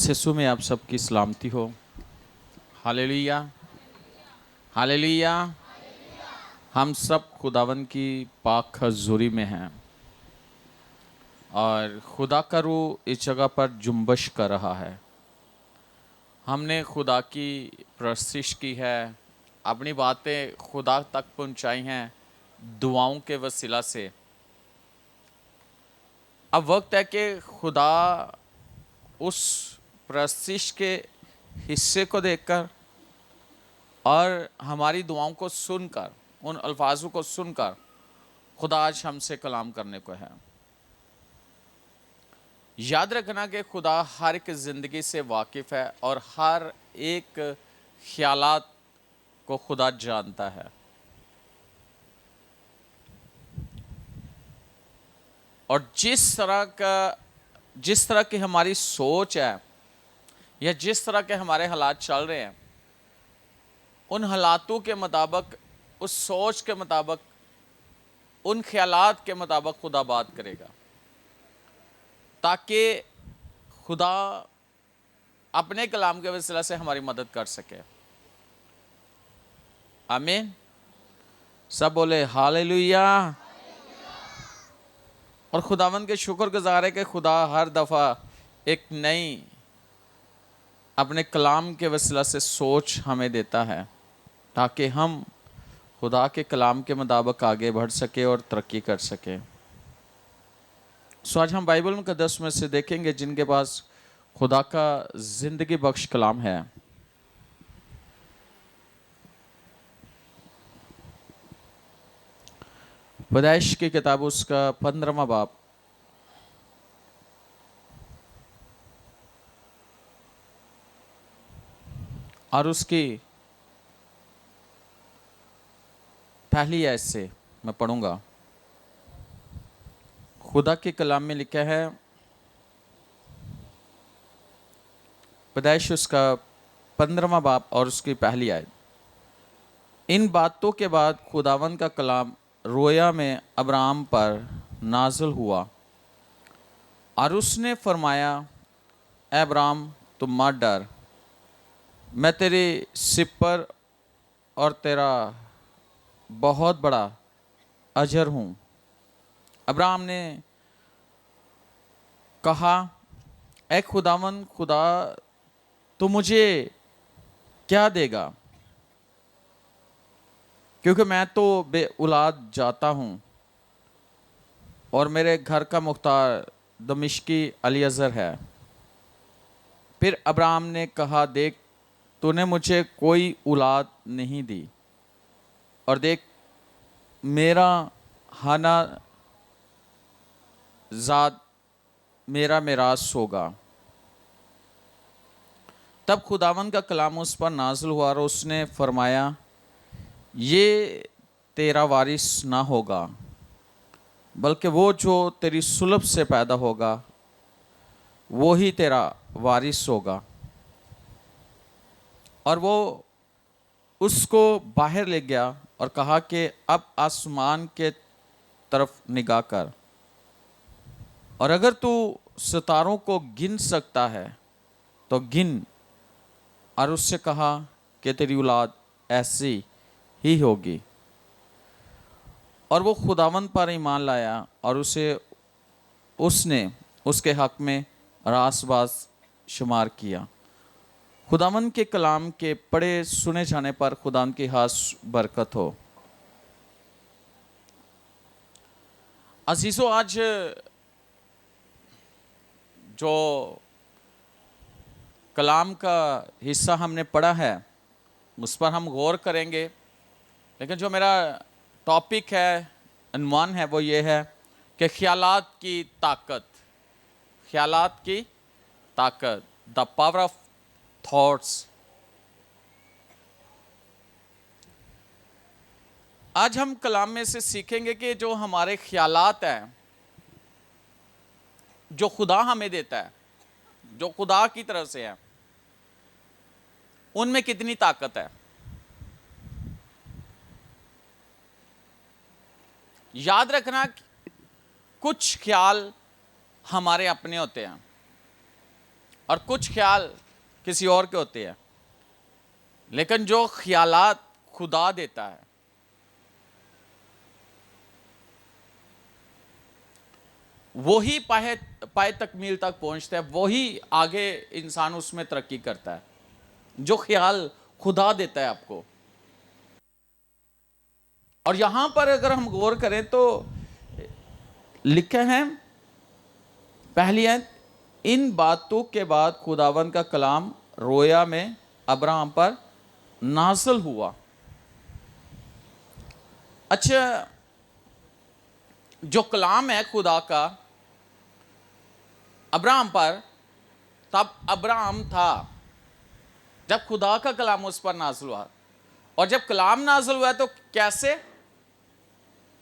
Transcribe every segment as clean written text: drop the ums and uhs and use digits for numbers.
मसीह यीशु में आप सबकी सलामती हो। Hallelujah, hallelujah. हम सब खुदावन की पाक हजूरी में हैं और खुदा का रूह इस जगह पर जुम्बश कर रहा है। हमने खुदा की प्रस्तिश की है, अपनी बातें खुदा तक पहुंचाई हैं दुआओं के वसीला से। अब वक्त है कि खुदा उस प्रस्तिश के हिस्से को देखकर और हमारी दुआओं को सुनकर, उन अल्फाजों को सुनकर खुदा आज हमसे कलाम करने को है। याद रखना कि खुदा हर एक ज़िंदगी से वाकिफ़ है और हर एक ख्यालात को खुदा जानता है। और जिस तरह की हमारी सोच है या जिस तरह के हमारे हालात चल रहे हैं, उन हालातों के मुताबिक, उस सोच के मुताबिक, उन ख्यालात के मुताबिक खुदा बात करेगा, ताकि खुदा अपने कलाम के वसीला से हमारी मदद कर सके। आमीन। सब बोले हालेलुया। और खुदावन के शुक्रगुजार है कि खुदा हर दफ़ा एक नई अपने कलाम के वसीला से सोच हमें देता है, ताकि हम खुदा के कलाम के मुताबिक आगे बढ़ सके और तरक्की कर सके। सो आज हम बाइबल मुक़द्दस में से देखेंगे जिनके पास खुदा का ज़िंदगी बख्श कलाम है। पैदाइश की किताब उसका 15वां बाब और उसकी पहली आयत से मैं पढ़ूंगा। खुदा के कलाम में लिखा है, पैदाइश उसका 15वां बाब और उसकी पहली आयत। इन बातों के बाद खुदावन का कलाम रोया में अब्राम पर नाज़िल हुआ और उसने फरमाया, ऐ अब्राम तुम मत डर, मैं तेरे सिर पर और तेरा बहुत बड़ा अजर हूँ। अब्राम ने कहा, ऐ खुदावन खुदा, तो मुझे क्या देगा, क्योंकि मैं तो बे औलाद जाता हूँ और मेरे घर का मुख्तार दमिश्की अलीअज़र है। फिर अब्राम ने कहा, देख तूने मुझे कोई औलाद नहीं दी और देख मेरा हाना ज़ाद मेरा मिरास होगा। तब खुदावन का कलाम उस पर नाज़िल हुआ और उसने फरमाया, ये तेरा वारिस ना होगा, बल्कि वो जो तेरी सुलभ से पैदा होगा वो ही तेरा वारिस होगा। और वो उसको बाहर ले गया और कहा कि अब आसमान के तरफ निगाह कर और अगर तू सितारों को गिन सकता है तो गिन। और उससे कहा कि तेरी औलाद ऐसी ही होगी। और वो खुदावन पर ईमान लाया और उसने उसके हक में रासबाज शुमार किया। खुदावन के कलाम के पढ़े सुने जाने पर खुदावन की खास बरकत हो। अजीज़ों, आज जो कलाम का हिस्सा हमने पढ़ा है उस पर हम गौर करेंगे, लेकिन जो मेरा टॉपिक है, अनुमान है, वो ये है कि ख्यालात की ताकत, ख्यालात की ताकत, द पावर ऑफ थॉट्स। आज हम कलाम में से सीखेंगे कि जो हमारे ख्यालात हैं, जो खुदा हमें देता है, जो खुदा की तरफ से है, उनमें कितनी ताकत है। याद रखना, कुछ ख्याल हमारे अपने होते हैं और कुछ ख्याल किसी और के होते हैं, लेकिन जो ख्यालात खुदा देता है वही पाए पाए तकमील तक पहुंचता है, वही आगे इंसान उसमें तरक्की करता है, जो ख्याल खुदा देता है आपको। और यहां पर अगर हम गौर करें तो लिखे हैं पहली है, इन बातों के बाद खुदावन का कलाम रोया में अब्राहम पर नाज़िल हुआ। अच्छा, जो कलाम है खुदा का अब्राहम पर, तब अब्राहम था जब खुदा का कलाम उस पर नाज़िल हुआ। और जब कलाम नाज़िल हुआ तो कैसे?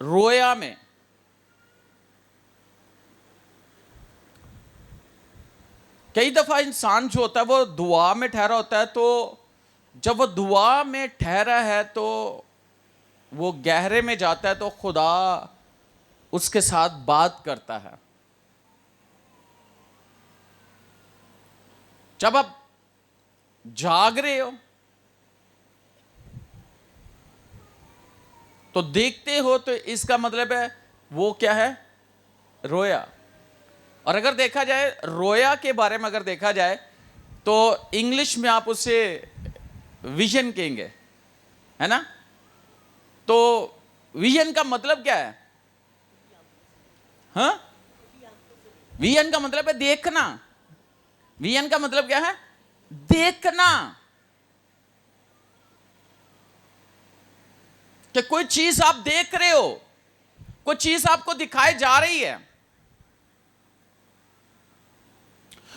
रोया में। कई दफा इंसान जो होता है वो दुआ में ठहरा होता है, तो जब वो दुआ में ठहरा है तो वो गहरे में जाता है तो खुदा उसके साथ बात करता है। जब आप जाग रहे हो तो देखते हो, तो इसका मतलब है वो क्या है? रोया। और अगर देखा जाए रोया के बारे में, अगर देखा जाए तो इंग्लिश में आप उसे विजन कहेंगे, है ना? तो विजन का मतलब क्या है? हाँ, विजन का मतलब है देखना। विजन का मतलब क्या है? देखना। कि कोई चीज आप देख रहे हो, कोई चीज आपको दिखाई जा रही है,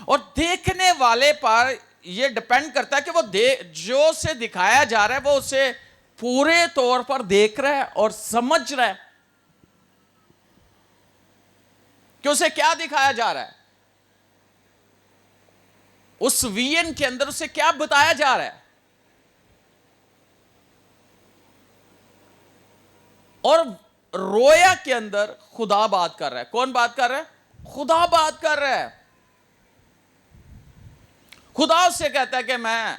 और देखने वाले पर यह डिपेंड करता है कि वो जो से दिखाया जा रहा है वो उसे पूरे तौर पर देख रहा है और समझ रहा है कि उसे क्या दिखाया जा रहा है, उस विजन के अंदर उसे क्या बताया जा रहा है। और रोया के अंदर खुदा बात कर रहा है। कौन बात कर रहा है? खुदा बात कर रहा है। खुदा उससे कहता है कि मैं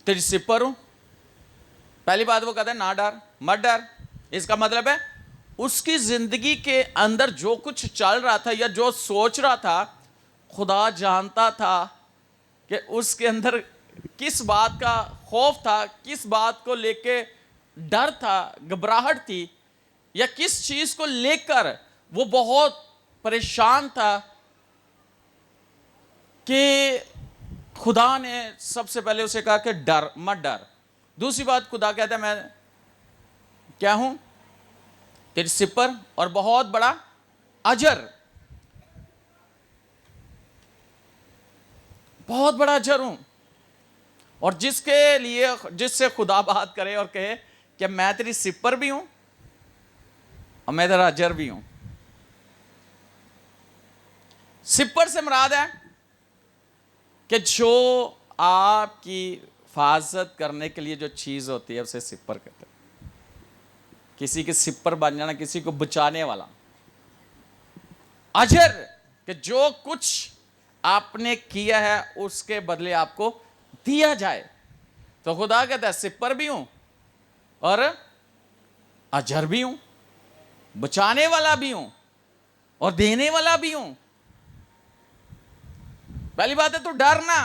तेरी सिपर हूं। पहली बात वो कहता है ना डर, मत डर। इसका मतलब है उसकी जिंदगी के अंदर जो कुछ चल रहा था या जो सोच रहा था, खुदा जानता था कि उसके अंदर किस बात का खौफ था, किस बात को लेके डर था, घबराहट थी, या किस चीज को लेकर वो बहुत परेशान था, कि खुदा ने सबसे पहले उसे कहा कि डर मत डर। दूसरी बात खुदा कहता है मैं क्या हूं? तेरी सिपर और बहुत बड़ा अजर, बहुत बड़ा अजर हूं। और जिसके लिए, जिससे खुदा बात करे और कहे कि मैं तेरी सिपर भी हूं और मैं तेरा अजर भी हूं। सिपर से मुराद है कि जो आपकी हिफाजत करने के लिए जो चीज होती है उसे सिपर कहते हैं। किसी के सिपर बन जाना, किसी को बचाने वाला। अजर कि जो कुछ आपने किया है उसके बदले आपको दिया जाए। तो खुदा कहता है सिपर भी हूं और अजर भी हूं, बचाने वाला भी हूं और देने वाला भी हूं। पहली बात है तू डरना,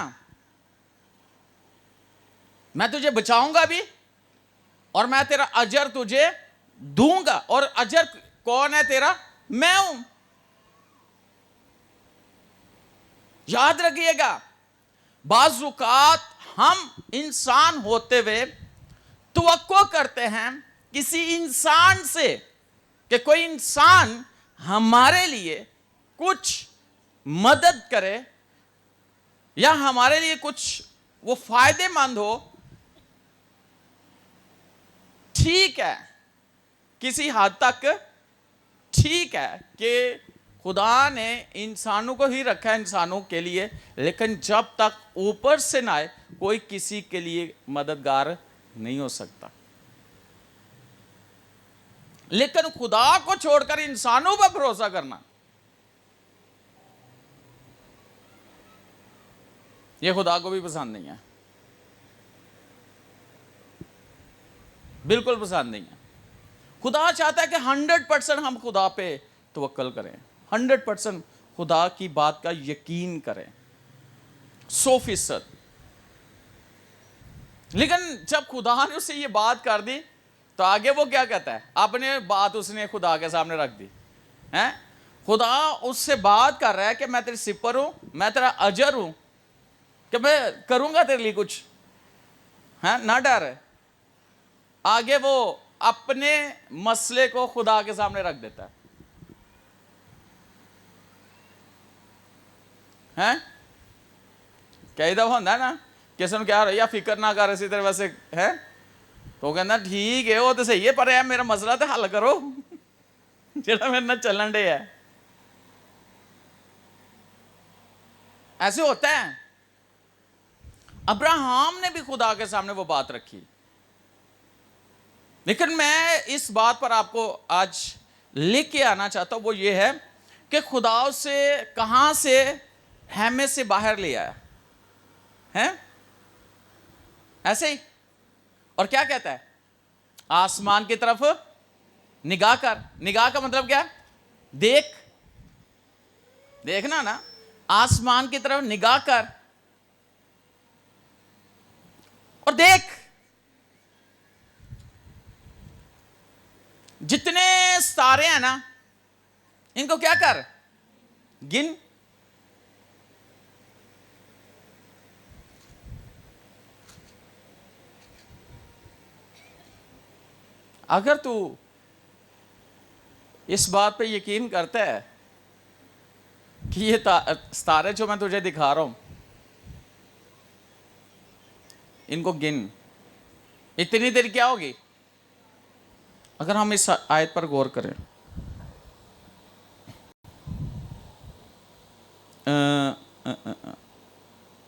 मैं तुझे बचाऊंगा भी और मैं तेरा अजर तुझे दूंगा। और अजर कौन है तेरा? मैं हूं। याद रखिएगा, बाज़ औक़ात हम इंसान होते हुए तवक्को करते हैं किसी इंसान से कि कोई इंसान हमारे लिए कुछ मदद करे या हमारे लिए कुछ वो फायदेमंद हो। ठीक है, किसी हद तक ठीक है कि खुदा ने इंसानों को ही रखा है इंसानों के लिए, लेकिन जब तक ऊपर से ना आए कोई किसी के लिए मददगार नहीं हो सकता। लेकिन खुदा को छोड़कर इंसानों पर भरोसा करना, ये खुदा को भी पसंद नहीं है, बिल्कुल पसंद नहीं है। खुदा चाहता है कि 100% हम खुदा पे तवक्कल करें, 100% खुदा की बात का यकीन करें, 100%। लेकिन जब खुदा ने उससे ये बात कर दी तो आगे वो क्या कहता है, अपने बात उसने खुदा के सामने रख दी है। खुदा उससे बात कर रहा है कि मैं तेरी सिपर हूं, मैं तेरा अजर हूं, कि मैं करूंगा तेरे लिए कुछ, है ना, डर है। आगे वो अपने मसले को खुदा के सामने रख देता है। कई दफा होता है ना, किसी ने क्या रहा फिक्र ना कर, इसी तरह वैसे है, तो कहना ठीक है वो तो सही है, पर यार मेरा मसला तो हल करो जेड़ा मेरे ना चलन डे है। ऐसे होता है। अब्राहम ने भी खुदा के सामने वो बात रखी। लेकिन मैं इस बात पर आपको आज लेके आना चाहता हूं, वो ये है कि खुदा से कहां से हैमे से बाहर ले आया है, ऐसे ही। और क्या कहता है, आसमान की तरफ निगाह कर। निगाह का मतलब क्या, देख, देखना ना, आसमान की तरफ निगाह कर और देख, जितने सितारे हैं ना, इनको क्या कर, गिन। अगर तू इस बात पे यकीन करता है कि ये सितारे जो मैं तुझे दिखा रहा हूं, इनको गिन, इतनी देर क्या होगी। अगर हम इस आयत पर गौर करें,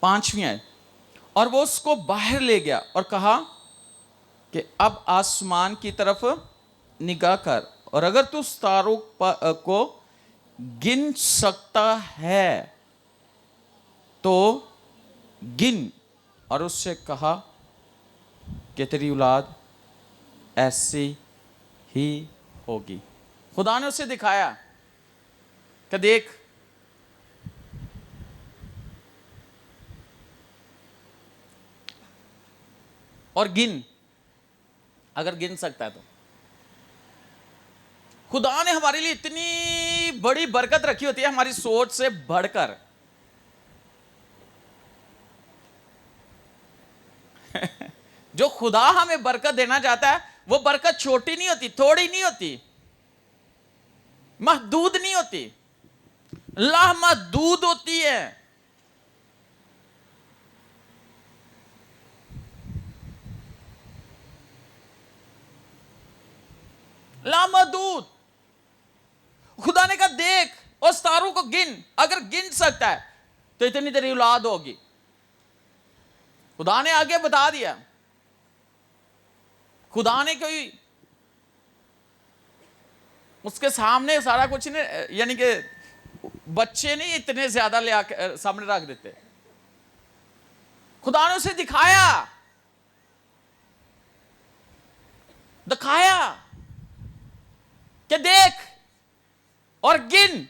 पांचवी आयत, और वो उसको बाहर ले गया और कहा कि अब आसमान की तरफ निगाह कर, और अगर तू सितारों को गिन सकता है तो गिन। और उससे कहा कि तेरी औलाद ऐसी ही होगी। खुदा ने उसे दिखाया कि देख, और गिन, अगर गिन सकता है तो। खुदा ने हमारे लिए इतनी बड़ी बरकत रखी होती है हमारी सोच से बढ़कर। जो खुदा हमें बरकत देना चाहता है वो बरकत छोटी नहीं होती, थोड़ी नहीं होती, महदूद नहीं होती, लामहदूद होती है। लामहदूद। खुदा ने कहा देख और सितारों को गिन, अगर गिन सकता है तो इतनी तेरी औलाद होगी। खुदा ने आगे बता दिया। खुदा ने कोई उसके सामने सारा कुछ नहीं, यानी कि बच्चे नहीं इतने ज्यादा ले आके सामने रख देते। खुदा ने उसे दिखाया, दिखाया कि देख और गिन,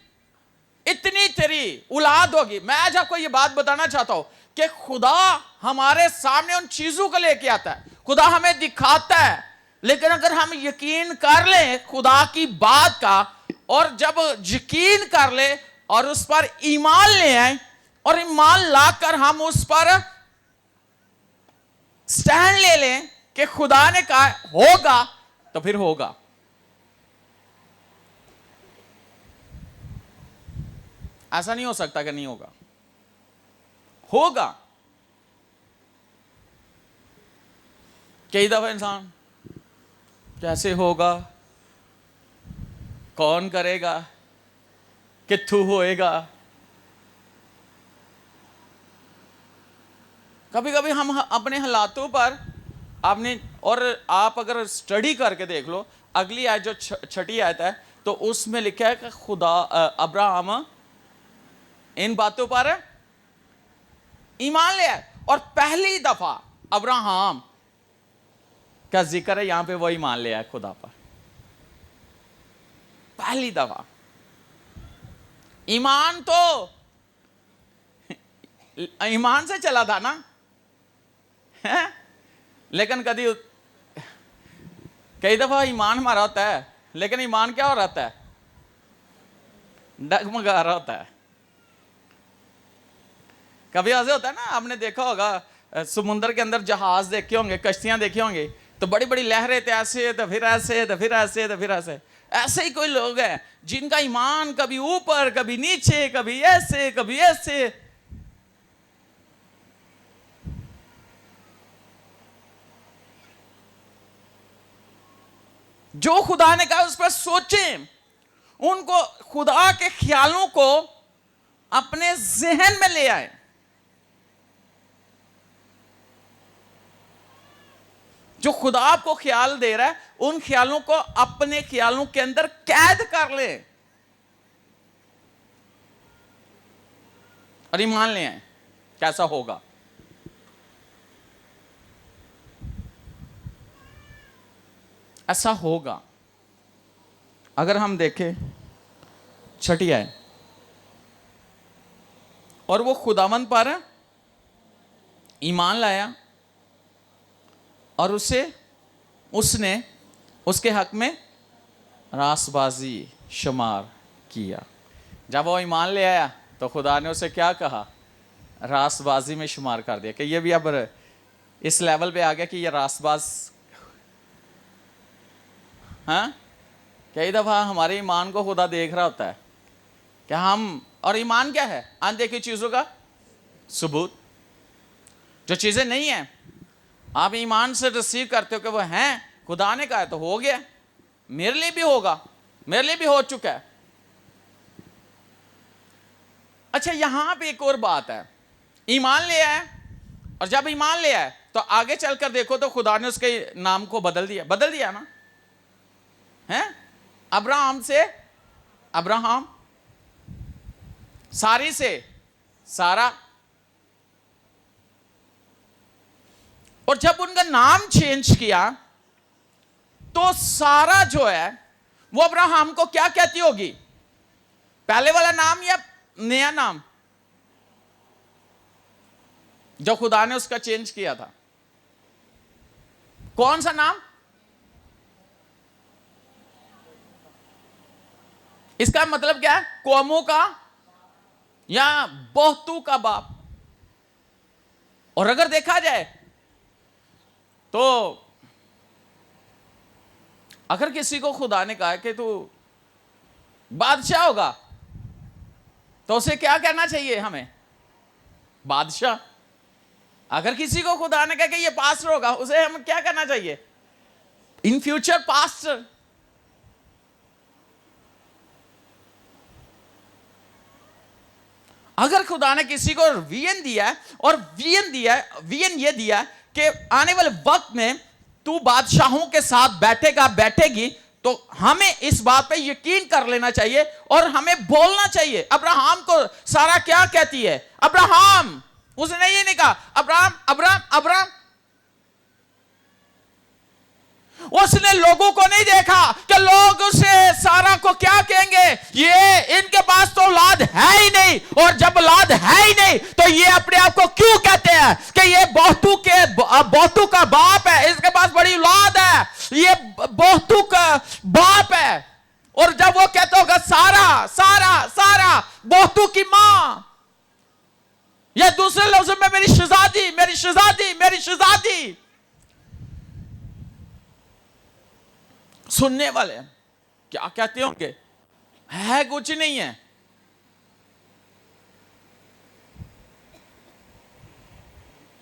इतनी तेरी औलाद होगी। मैं आज आपको यह बात बताना चाहता हूं कि खुदा हमारे सामने उन चीजों को लेके आता है, खुदा हमें दिखाता है, लेकिन अगर हम यकीन कर लें खुदा की बात का, और जब यकीन कर ले और उस पर ईमान ले आए, और ईमान लाकर हम उस पर स्टैंड ले लें कि खुदा ने कहा होगा, तो फिर होगा। ऐसा नहीं हो सकता कि नहीं होगा, होगा। कई दफा इंसान कैसे होगा, कौन करेगा, कित्थू होएगा। कभी कभी हम अपने हालातों पर आपने, और आप अगर स्टडी करके देख लो अगली आयत जो छठी आयत है, तो उसमें लिखा है कि खुदा अब्राहम इन बातों पर ईमान ले आए। और पहली दफा अब्राहम का जिक्र है यहां पे, वो ईमान ले आए खुदा पर, पहली दफा। ईमान तो ईमान से चला था ना, है? लेकिन कई दफा ईमान हमारा होता है, लेकिन ईमान क्या हो रहता है? डगमगा रहा होता है। कभी ऐसे होता है ना, आपने देखा होगा समुद्र के अंदर जहाज देखे होंगे, कश्तियां देखी होंगी, तो बड़ी बड़ी लहरें थे, ऐसे तो फिर ऐसे, तो फिर ऐसे, तो फिर ऐसे। ऐसे ही कोई लोग हैं जिनका ईमान कभी ऊपर, कभी नीचे, कभी ऐसे, कभी ऐसे। जो खुदा ने कहा उस पर सोचें, उनको खुदा के ख्यालों को अपने जहन में ले आए। जो खुदा आपको ख्याल दे रहा है, उन ख्यालों को अपने ख्यालों के अंदर कैद कर ले और ईमान ले आए। कैसा होगा? ऐसा होगा अगर हम देखें छठी आए, और वो खुदावंद पर ईमान लाया और उसने उसके हक में रासबाजी शुमार किया। जब वो ईमान ले आया तो खुदा ने उसे क्या कहा? रासबाजी में शुमार कर दिया कि ये भी अब इस लेवल पे आ गया कि ये रासबाज। हाँ, कई दफा हमारे ईमान को खुदा देख रहा होता है कि हम, और ईमान क्या है? अनदेखी चीजों का सबूत। जो चीजें नहीं है आप ईमान से रिसीव करते हो कि वो हैं, खुदा ने कहा है तो हो गया, मेरे लिए भी होगा, मेरे लिए भी हो चुका है। अच्छा, यहां पे एक और बात है, ईमान ले आए, और जब ईमान ले आए तो आगे चलकर देखो तो खुदा ने उसके नाम को बदल दिया ना, हैं? अब्राहम से अब्राहम, सारी से सारा। और जब उनका नाम चेंज किया तो सारा जो है वो अब्राहम को क्या कहती होगी? पहले वाला नाम या नया नाम जो खुदा ने उसका चेंज किया था? कौन सा नाम? इसका मतलब क्या है? कौमों का या बहुतों का बाप। और अगर देखा जाए तो अगर किसी को खुदा ने कहा कि तू बादशाह होगा तो उसे क्या कहना चाहिए? हमें बादशाह। अगर किसी को खुदा ने कहा कि ये पास्टर होगा, उसे हम क्या कहना चाहिए? In future pastor. अगर खुदा ने किसी को विजन दिया है, और विजन ये दिया है कि आने वाले वक्त में तू बादशाहों के साथ बैठेगी, तो हमें इस बात पे यकीन कर लेना चाहिए और हमें बोलना चाहिए। अब्राहम को सारा क्या कहती है? अब्राहम। उसने ये नहीं कहा अब्राहम अब्राहम अब्राहम। उसने लोगों को नहीं देखा कि लोग उसे सारा को क्या कहेंगे, ये इनके पास तो औलाद है ही नहीं, और जब औलाद है ही नहीं तो ये अपने आप को क्यों कहते हैं कि ये बहुतों का बाप है, इसके पास बड़ी औलाद है, ये बहुतों का बाप है। और जब वो कहते होगा सारा सारा सारा बहुतों की मां, या दूसरे लफ्जों में मेरी शहजादी मेरी शहजादी मेरी शहजादी, सुनने वाले क्या कहते होंगे? है कुछ नहीं है,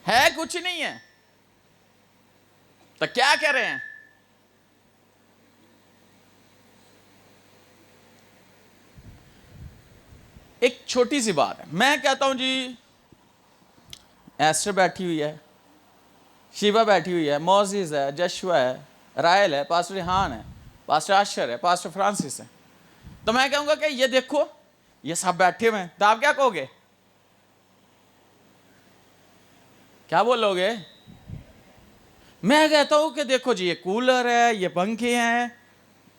है कुछ नहीं है, तो क्या कह रहे हैं? एक छोटी सी बात है, मैं कहता हूं जी, एस्टर बैठी हुई है, शिवा बैठी हुई है, मोजिस है, जशुआ है, रायल है, पास्टर रिहान है, पास्टर आशर है, पास्टर फ्रांसिस है, तो मैं कहूंगा कि ये देखो ये सब बैठे हुए हैं, तो आप क्या कहोगे? क्या बोलोगे? मैं कहता हूं कि देखो जी, ये कूलर है, ये पंखे हैं,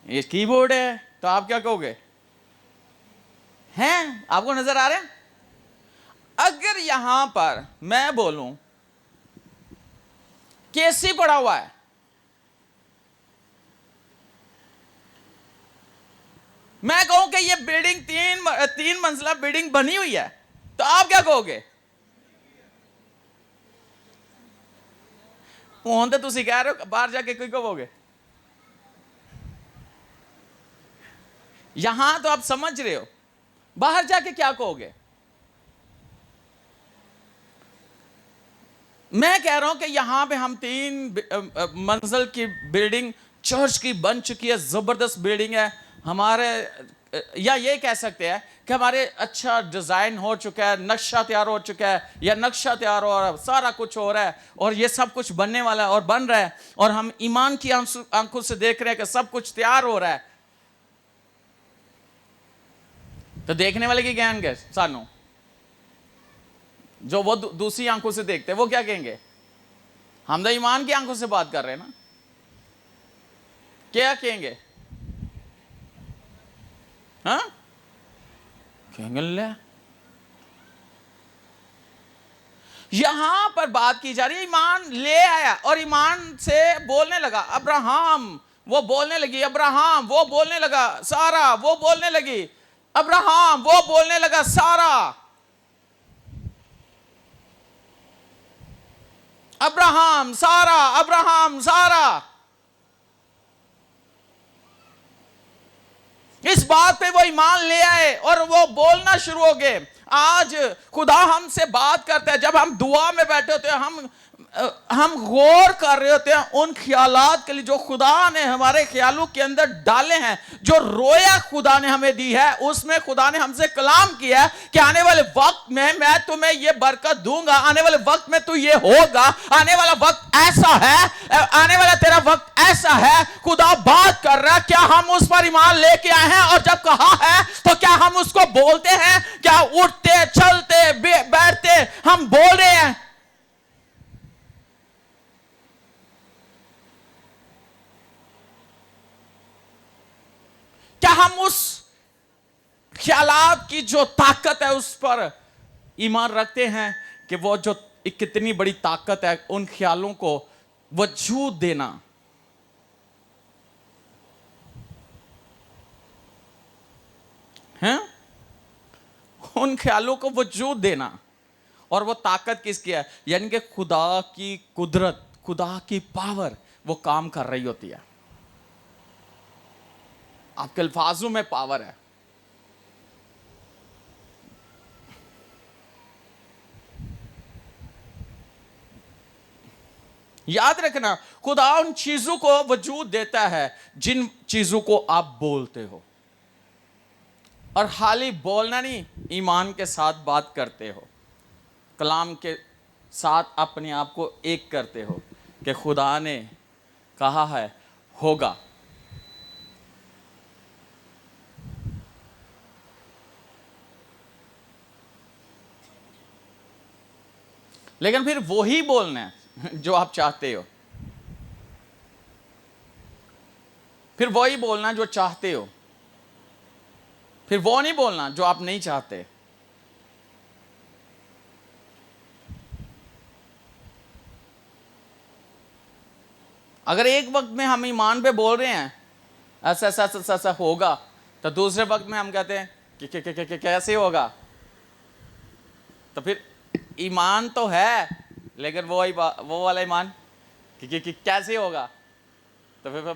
ये कीबोर्ड है, तो आप क्या कहोगे? हैं? आपको नजर आ रहे हैं? अगर यहां पर मैं बोलूं कि एसी पड़ा हुआ है, मैं कहूं कि ये बिल्डिंग तीन मंजिला बिल्डिंग बनी हुई है, तो आप क्या कहोगे? फोन तो तुसी कह रहे हो, बाहर जाके कोई कहोगे? यहां तो आप समझ रहे हो, बाहर जाके क्या कहोगे? मैं कह रहा हूं कि यहां पे हम मंजिल की बिल्डिंग चर्च की बन चुकी है, जबरदस्त बिल्डिंग है हमारे, या ये कह सकते हैं कि हमारे अच्छा डिजाइन हो चुका है, नक्शा तैयार हो चुका है, या नक्शा तैयार हो रहा है, सारा कुछ हो रहा है और ये सब कुछ बनने वाला है और बन रहा है, और हम ईमान की आंखों से देख रहे हैं कि सब कुछ तैयार हो रहा है। तो देखने वाले की ज्ञान के सानू जो वो दूसरी आंखों से देखते हैं, वो क्या कहेंगे? हम तो ईमान की आंखों से बात कर रहे हैं ना, क्या कहेंगे? हाँ, कहेंगे ले। यहां पर बात की जा रही है, ईमान ले आया और ईमान से बोलने लगा। अब्राहम वो बोलने लगी, अब्राहम वो बोलने लगा, सारा वो बोलने लगी, अब्राहम वो बोलने लगा, सारा, अब्राहम सारा, अब्राहम सारा। इस बात पे वो ईमान ले आए और वो बोलना शुरू हो गए। आज खुदा हमसे बात करता है, जब हम दुआ में बैठे होते हैं, हम गौर कर रहे होते हैं उन ख्यालात के लिए जो खुदा ने हमारे ख्यालों के अंदर डाले हैं, जो रोया खुदा ने हमें दी है, उसमें खुदा ने हमसे कलाम किया है कि आने वाले वक्त में मैं तुम्हें ये बरकत दूंगा, आने वाले वक्त में तू ये होगा, आने वाला वक्त ऐसा है, आने वाला तेरा वक्त ऐसा है। खुदा बात कर रहा है, क्या हम उस पर ईमान लेके आए हैं? और जब कहा है तो क्या हम उसको बोलते हैं? क्या उठते चलते बैठते हम बोल रहे हैं? क्या हम उस ख्यालात की जो ताकत है उस पर ईमान रखते हैं कि वो जो कितनी बड़ी ताकत है उन ख्यालों को वजूद देना? हैं? उन ख्यालों को वजूद देना, और वो ताकत किसकी है? यानी कि खुदा की कुदरत, खुदा की पावर वो काम कर रही होती है। आपके अल्फाजों में पावर है। याद रखना, खुदा उन चीजों को वजूद देता है जिन चीजों को आप बोलते हो, और खाली बोलना नहीं, ईमान के साथ बात करते हो, कलाम के साथ अपने आप को एक करते हो कि खुदा ने कहा है होगा। लेकिन फिर वही बोलना है जो आप चाहते हो, फिर वही बोलना जो चाहते हो, फिर वो नहीं बोलना जो आप नहीं चाहते। अगर एक वक्त में हम ईमान पे बोल रहे हैं ऐसा ऐसा ऐसा ऐसा होगा, तो दूसरे वक्त में हम कहते हैं कि कैसे होगा? तो फिर ईमान तो है, लेकिन वो वाला ईमान कि कैसे होगा, तो फिर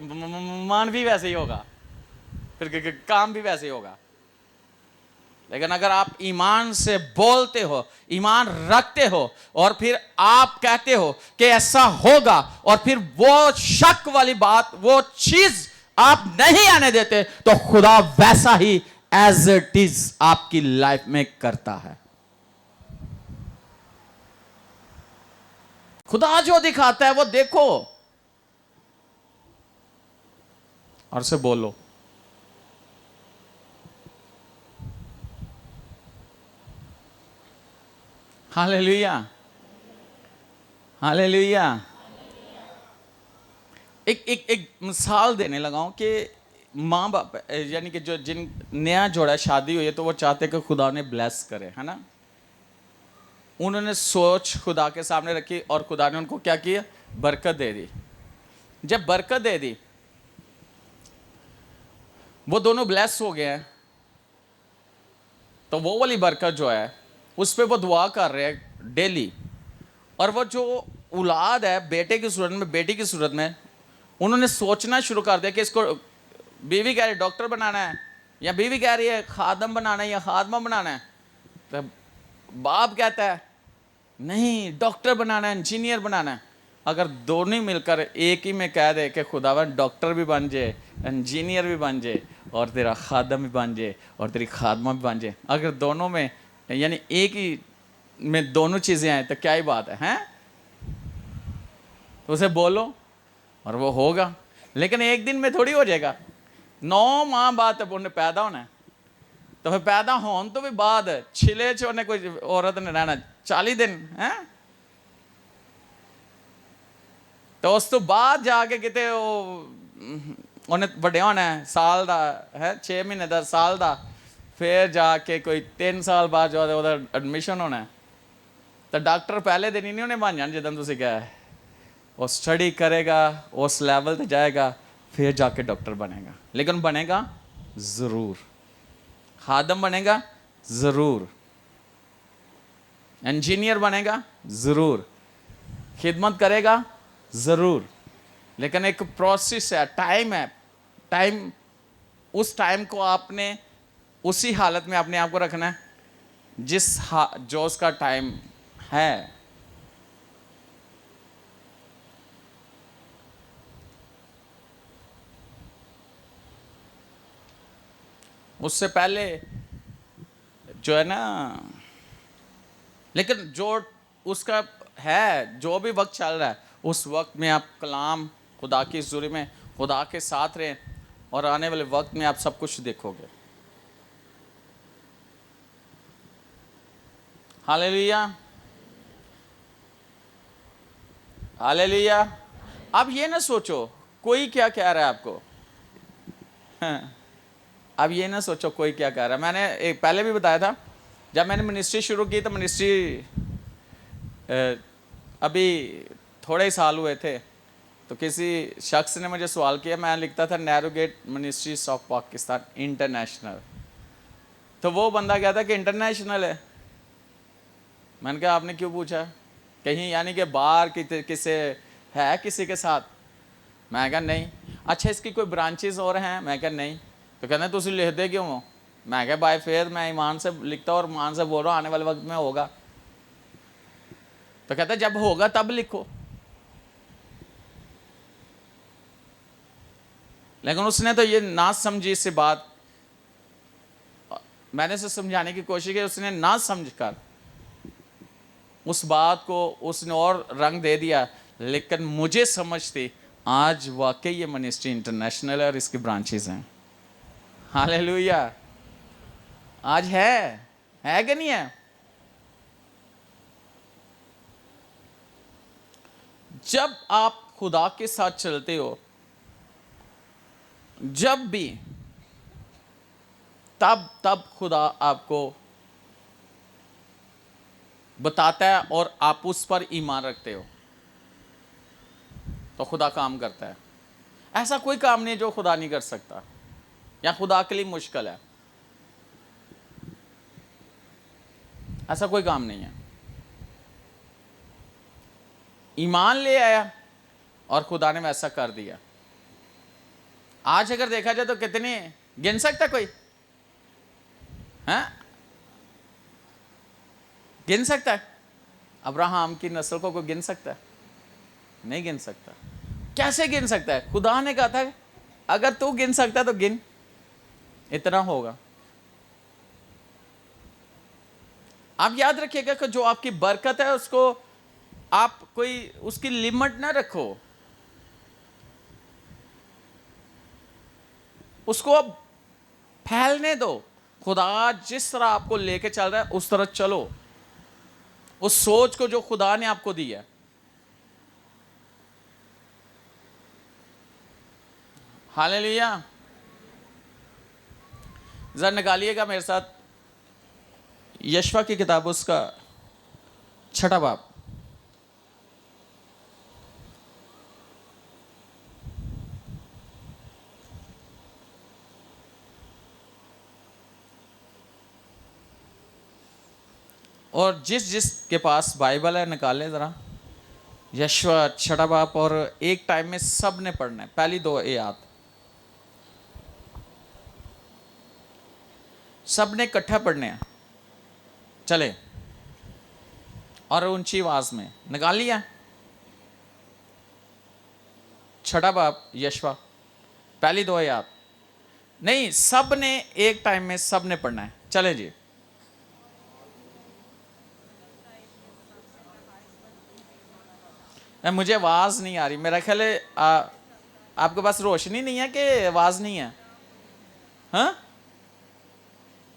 मान भी वैसे ही होगा, फिर काम भी वैसे ही होगा। लेकिन अगर आप ईमान से बोलते हो, ईमान रखते हो, और फिर आप कहते हो कि ऐसा होगा, और फिर वो शक वाली बात, वो चीज आप नहीं आने देते, तो खुदा वैसा ही एज इट इज आपकी लाइफ में करता है। खुदा जो दिखाता है वो देखो और से बोलो। हालेलुया। हालेलुया। एक मिसाल देने लगा हूं कि माँ बाप यानी कि जो जिन नया जोड़ा शादी हुई है तो वो चाहते कि खुदा ने ब्लेस करे, है ना। उन्होंने सोच खुदा के सामने रखी और खुदा ने उनको क्या किया, बरकत दे दी। जब बरकत दे दी, वो दोनों ब्लेस हो गए हैं, तो वो वाली बरकत जो है उस पर वो दुआ कर रहे हैं डेली। और वो जो औलाद है बेटे की सूरत में, बेटी की सूरत में, उन्होंने सोचना शुरू कर दिया कि इसको, बीवी कह रही डॉक्टर बनाना है, या बीवी कह रही है खादम बनाना है या खादमा बनाना है, तो बाप कहता है नहीं डॉक्टर बनाना है, इंजीनियर बनाना है। अगर दोनों मिलकर एक ही में कह दे कि खुदावन डॉक्टर भी बन जाए, इंजीनियर भी बन जाए, और तेरा खादम भी बन जाए, और तेरी खादमा भी बन जाए, अगर दोनों में यानी एक ही में दोनों चीज़ें आए तो क्या ही बात है, हैं? तो उसे बोलो और वो होगा। लेकिन एक दिन में थोड़ी हो जाएगा। 9 माह बाद तब उन्हें पैदा होना है, तो फिर पैदा होने तो भी बाद छिले छोड़ने कोई औरत ने रहना 40 दिन है। तो उस तो बाद जाके किते उन्हें ਵੱਡੇ होना है, साल दा है 6 महीने दा, साल दा, फिर जाके कोई 3 साल बाद जो है उधर एडमिशन होना है। तो डॉक्टर पहले दिन ही नहीं उन्हें बन जाना जिदन तुसी कहा है। वो स्टडी करेगा, उस लेवल पे जाएगा, फिर जाके डॉक्टर बनेगा। लेकिन बनेगा ज़रूर, खादम बनेगा ज़रूर, इंजीनियर बनेगा ज़रूर, खिदमत करेगा ज़रूर। लेकिन एक प्रोसेस है, टाइम है। टाइम, उस टाइम को आपने उसी हालत में अपने आप को रखना है जो उसका टाइम है। उससे पहले जो है ना, लेकिन जो उसका है, जो भी वक्त चल रहा है, उस वक्त में आप कलाम खुदा की हुज़ूरी में खुदा के साथ रहें, और आने वाले वक्त में आप सब कुछ देखोगे। Hallelujah, hallelujah. अब ये ना सोचो कोई क्या कह रहा है आपको, अब ये ना सोचो कोई क्या कह रहा है। मैंने एक पहले भी बताया था, जब मैंने मिनिस्ट्री शुरू की तो मिनिस्ट्री अभी थोड़े ही साल हुए थे, तो किसी शख्स ने मुझे सवाल किया, मैं लिखता था नैरोगेट मिनिस्ट्रीज ऑफ पाकिस्तान इंटरनेशनल। तो वो बंदा कहता कि इंटरनेशनल है। मैंने कहा आपने क्यों पूछा, कहीं यानी कि बाहर किसी है किसी के साथ? मैं कहा नहीं। अच्छा इसकी कोई ब्रांचेस और हैं? मैं कहा नहीं। तो कहते तुम लिख दे क्यों हो? मैं कहा बाय फेयर मैं ईमान से लिखता और ईमान से बोल रहा हूँ, आने वाले वक्त में होगा। तो कहता जब होगा तब लिखो। लेकिन उसने तो ये ना समझी सी बात, मैंने उसे समझाने की कोशिश की, उसने ना समझकर उस बात को उसने और रंग दे दिया। लेकिन मुझे समझ थी आज वाकई ये मिनिस्ट्री इंटरनेशनल है और इसकी ब्रांचेस हैं। हालेलुया। आज है कि नहीं है? जब आप खुदा के साथ चलते हो, जब भी, तब खुदा आपको बताता है और आप उस पर ईमान रखते हो तो खुदा काम करता है। ऐसा कोई काम नहीं जो खुदा नहीं कर सकता या खुदा के लिए मुश्किल है, ऐसा कोई काम नहीं है। ईमान ले आया और खुदा ने वैसा कर दिया। आज अगर देखा जाए तो कितने गिन सकता कोई? हैं? गिन सकता है? अब्राहम की नस्ल को कोई गिन सकता है? नहीं गिन सकता। कैसे गिन सकता है? खुदा ने कहा था अगर तू गिन सकता है तो गिन, इतना होगा। आप याद रखिएगा कि जो आपकी बरकत है उसको आप कोई उसकी लिमिट ना रखो, उसको अब फैलने दो। खुदा जिस तरह आपको लेके चल रहा है उस तरह चलो, उस सोच को जो खुदा ने आपको दी है हालेलुया। जरा निकालिएगा मेरे साथ यशवा की किताब, उसका 6 बाब। और जिस जिस के पास बाइबल है निकाले जरा यशवा 6 बाब, और एक टाइम में सब ने पढ़ना है, पहली 2 आयत सब ने इकट्ठा पढ़ने हैं। चले, और ऊंची आवाज में निकाल लिया। 6 बाब यशवा, पहली 2 आयत। नहीं, सब ने एक टाइम में सब ने पढ़ना है। चले जी। मुझे आवाज नहीं आ रही, मेरा ख्याल है आपके पास रोशनी नहीं है कि आवाज नहीं है? हाँ,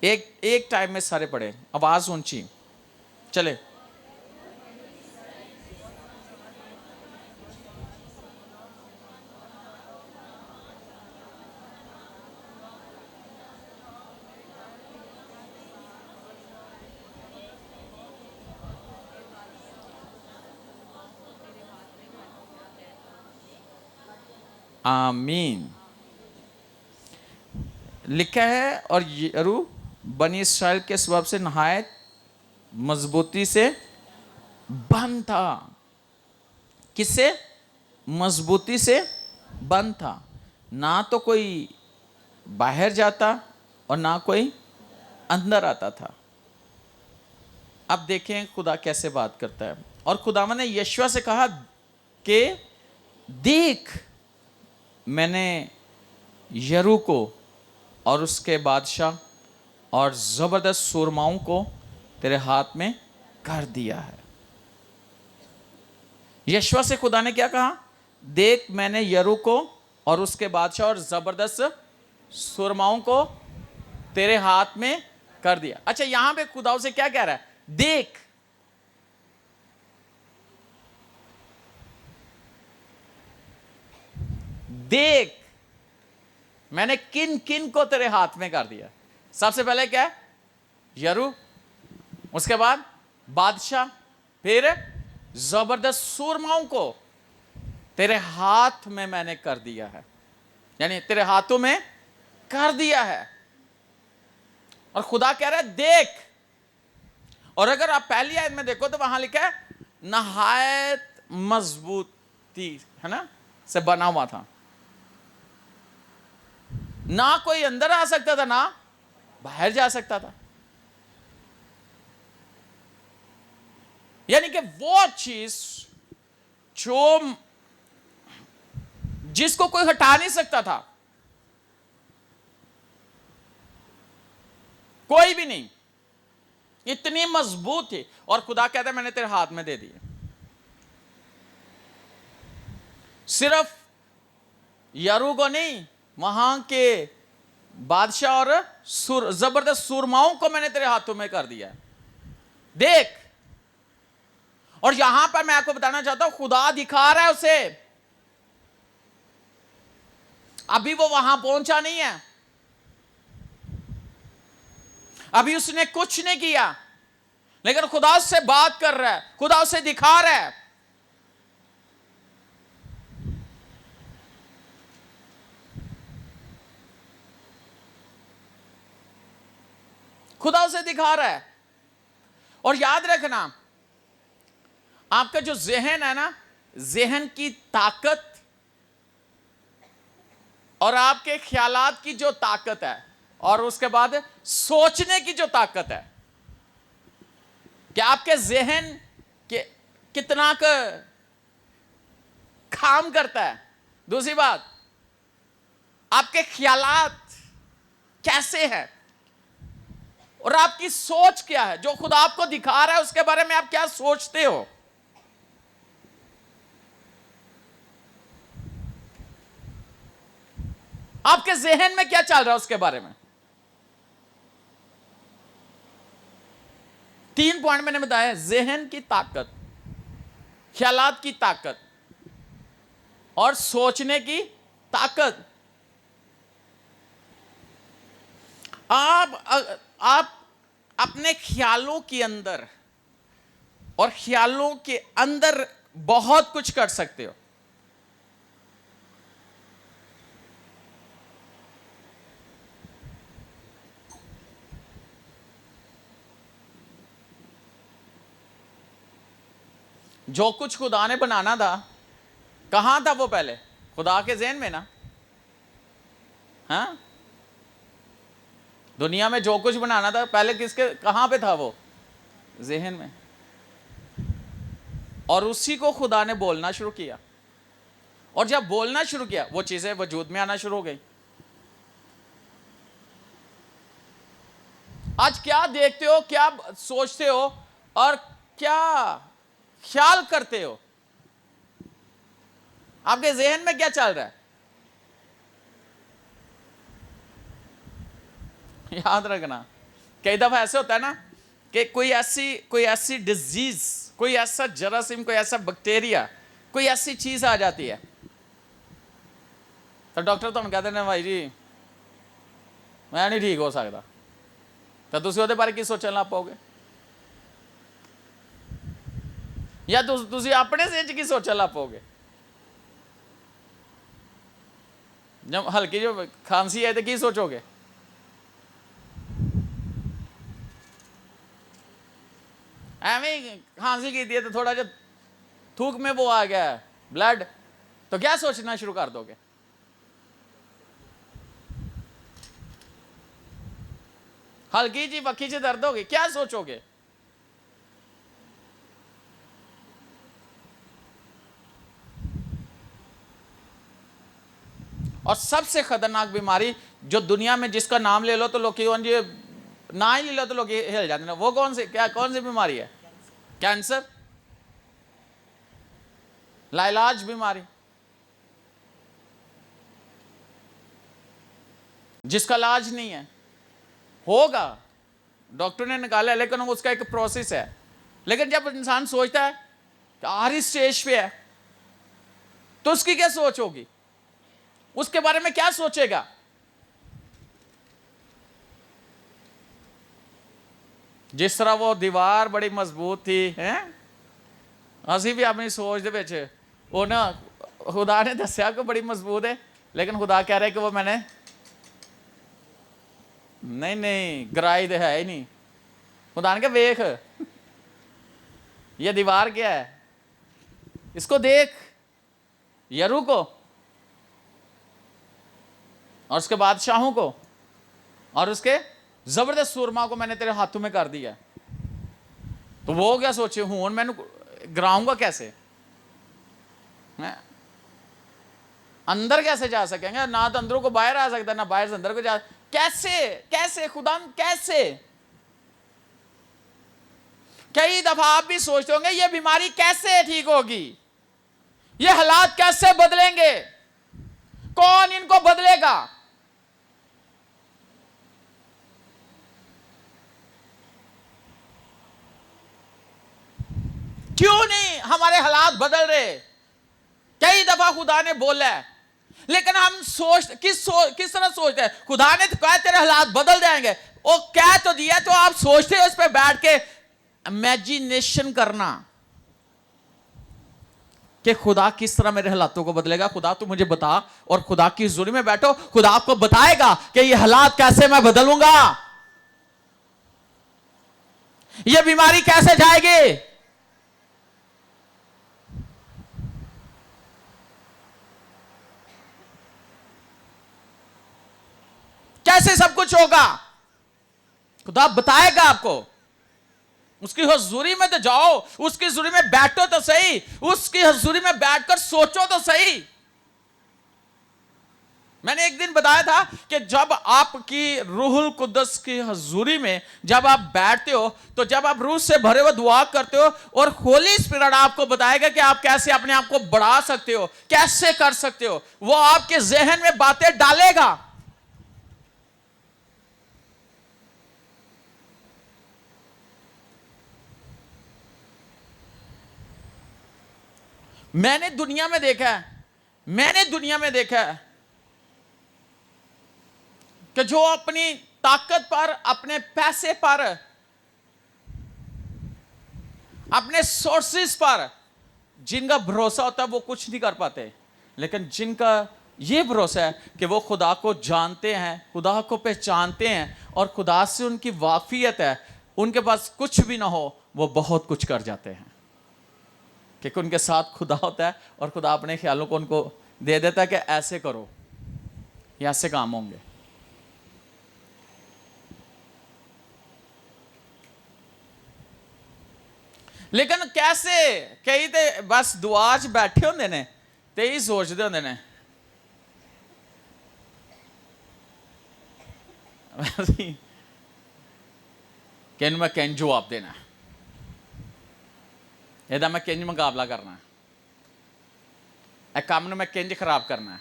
एक टाइम में सारे पढ़े, आवाज ऊंची। चले, आमीन। लिखा है, और यरू बनी इसराइल के स्वभाव से नहायत मजबूती से बंद था। किससे? मजबूती से बंद था। ना तो कोई बाहर जाता और ना कोई अंदर आता था। अब देखें खुदा कैसे बात करता है। और खुदावन ने यशवा से कहा कि देख, मैंने यरू को और उसके बादशाह और जबरदस्त सुरमाओं को तेरे हाथ में कर दिया है। यशवा से खुदा ने क्या कहा? देख, मैंने यरू को और उसके बादशाह और जबरदस्त सुरमाओं को तेरे हाथ में कर दिया। अच्छा, यहां पे खुदा से क्या कह रहा है? देख। देख, मैंने किन किन को तेरे हाथ में कर दिया। सबसे पहले क्या है? यरू, उसके बाद बादशाह, फिर जबरदस्त सूरमाओं को तेरे हाथ में मैंने कर दिया है, यानी तेरे हाथों में कर दिया है। और खुदा कह रहा है देख। और अगर आप पहली आयत में देखो तो वहां लिखा है नहायत मजबूती, है ना, से बना हुआ था। ना कोई अंदर आ सकता था ना बाहर जा सकता था। यानी कि वो चीज जो जिसको कोई हटा नहीं सकता था, कोई भी नहीं, इतनी मजबूत थी। और खुदा कहता है मैंने तेरे हाथ में दे दिए। सिर्फ यरू को नहीं, वहां के बादशाह और जबरदस्त सुरमाओं को मैंने तेरे हाथों में कर दिया। देख। और यहां पर मैं आपको बताना चाहता हूं, खुदा दिखा रहा है उसे। अभी वो वहां पहुंचा नहीं है, अभी उसने कुछ नहीं किया, लेकिन खुदा उससे बात कर रहा है, खुदा उसे दिखा रहा है। खुदा उसे दिखा रहा है। और याद रखना, आपका जो जहन है ना, जहन की ताकत और आपके ख्यालात की जो ताकत है, और उसके बाद सोचने की जो ताकत है, कि आपके जहन के कितना काम करता है। दूसरी बात, आपके ख्यालात कैसे हैं और आपकी सोच क्या है। जो खुदा आपको दिखा रहा है उसके बारे में आप क्या सोचते हो। आपके जहन में क्या चल रहा है उसके बारे में। 3 पॉइंट मैंने बताया, जहन की ताकत, ख्यालात की ताकत और सोचने की ताकत। आप अपने ख्यालों के अंदर और ख्यालों के अंदर बहुत कुछ कर सकते हो। जो कुछ खुदा ने बनाना था, कहां था वो पहले? खुदा के ज़हन में ना। हाँ, दुनिया में जो कुछ बनाना था पहले किसके, कहां पे था वो? ज़हन में। और उसी को खुदा ने बोलना शुरू किया, और जब बोलना शुरू किया वो चीजें वजूद में आना शुरू हो गई। आज क्या देखते हो, क्या सोचते हो और क्या ख्याल करते हो? आपके ज़हन में क्या चल रहा है? याद रखना, कई दफा ऐसे होता है ना कि कोई ऐसी डिजीज, कोई ऐसा जरासीम, कोई ऐसा बैक्टीरिया, कोई ऐसी चीज आ जाती है तो डॉक्टर तो कहते हैं भाई जी मैं नहीं ठीक हो सकता, तो तुम ਉਹਦੇ ਬਾਰੇ ਕੀ ਸੋਚਣ ਲੱਗ ਪਾਓਗੇ? या ਤੁਸੀਂ ਆਪਣੇ ਸੇ ਚ ਕੀ ਸੋਚਣ ਲੱਗ ਪਾਓਗੇ? जब हल्की जो खांसी है तो की सोचोगे? एवं खांसी की थी तो थोड़ा जो थूक में वो आ गया ब्लड, तो क्या सोचना शुरू कर दोगे? हल्की जी वक्की जी दर्द होगी, क्या सोचोगे? और सबसे खतरनाक बीमारी जो दुनिया में, जिसका नाम ले लो तो लोग ना ही ले लो तो लोग हिल जाते हैं, वो कौन सी बीमारी है? कैंसर, लाइलाज बीमारी, जिसका इलाज नहीं है। होगा, डॉक्टर ने निकाला है, लेकिन उसका एक प्रोसेस है। लेकिन जब इंसान सोचता है कि आखिरी स्टेज पे है, तो उसकी क्या सोच होगी? उसके बारे में क्या सोचेगा? जिस तरह वो दीवार बड़ी मजबूत थी, हैं, असी भी अपनी सोच दे विच वो ना, खुदा ने दस्या कि बड़ी मजबूत है, लेकिन खुदा कह रहा है कि वो मैंने नहीं गराई दे है ही नहीं। खुदा ने कहा वेख ये दीवार क्या है, इसको देख, यरू को और उसके बादशाहों को और उसके जबरदस्त सूरमा को मैंने तेरे हाथों में कर दिया। तो वो क्या सोचे, हूं मैं गिराऊंगा कैसे? मैं अंदर कैसे जा सकेंगे? ना तो अंदरों को बाहर आ सकता, ना बाहर से अंदर को जा, कैसे खुदा कैसे? कई दफा आप भी सोचते होंगे ये बीमारी कैसे ठीक होगी, ये हालात कैसे बदलेंगे, कौन इनको बदलेगा? क्यों नहीं हमारे हालात बदल रहे? कई दफा खुदा ने बोला है, लेकिन हम किस तरह सोचते हैं? खुदा ने तो कहा तेरे हालात बदल जाएंगे, वो कह तो दिया, तो आप सोचते हो इस पे बैठ के इमेजिनेशन करना कि खुदा किस तरह मेरे हालातों को बदलेगा। खुदा तू मुझे बता, और खुदा की हुजूरी में बैठो, खुदा आपको बताएगा कि ये हालात कैसे मैं बदलूंगा, ये बीमारी कैसे जाएगी, कैसे सब कुछ होगा। खुदा बताएगा आपको। उसकी हुजूरी में तो जाओ, उसकी हुजूरी में बैठो तो सही, उसकी हुजूरी में बैठकर सोचो तो सही। मैंने एक दिन बताया था कि जब आपकी रूहुल कुद्दस की हुजूरी में जब आप बैठते हो, तो जब आप रूह से भरे हुए दुआ करते हो, और होली स्पिरिट आपको बताएगा कि आप कैसे अपने आप को बढ़ा सकते हो, कैसे कर सकते हो, वो आपके जहन में बातें डालेगा। मैंने दुनिया में देखा है कि जो अपनी ताकत पर, अपने पैसे पर, अपने सोर्सेस पर जिनका भरोसा होता है वो कुछ नहीं कर पाते। लेकिन जिनका ये भरोसा है कि वो खुदा को जानते हैं, खुदा को पहचानते हैं और खुदा से उनकी वाकफियत है, उनके पास कुछ भी ना हो वो बहुत कुछ कर जाते हैं, क्योंकि उनके साथ खुदा होता है और खुदा अपने ख्यालों को उनको दे देता है कि ऐसे करो, ये ऐसे काम होंगे। लेकिन कैसे कई तो बस दुआ च बैठे होंगे ने ते ही सोचते होंगे ने कि मैं किंज जवाब देना, ਇਹਦਾ मैं किंज मुकाबला करना है, ਇਹ ਕੰਮ ਨੂੰ मैं किंज खराब करना है।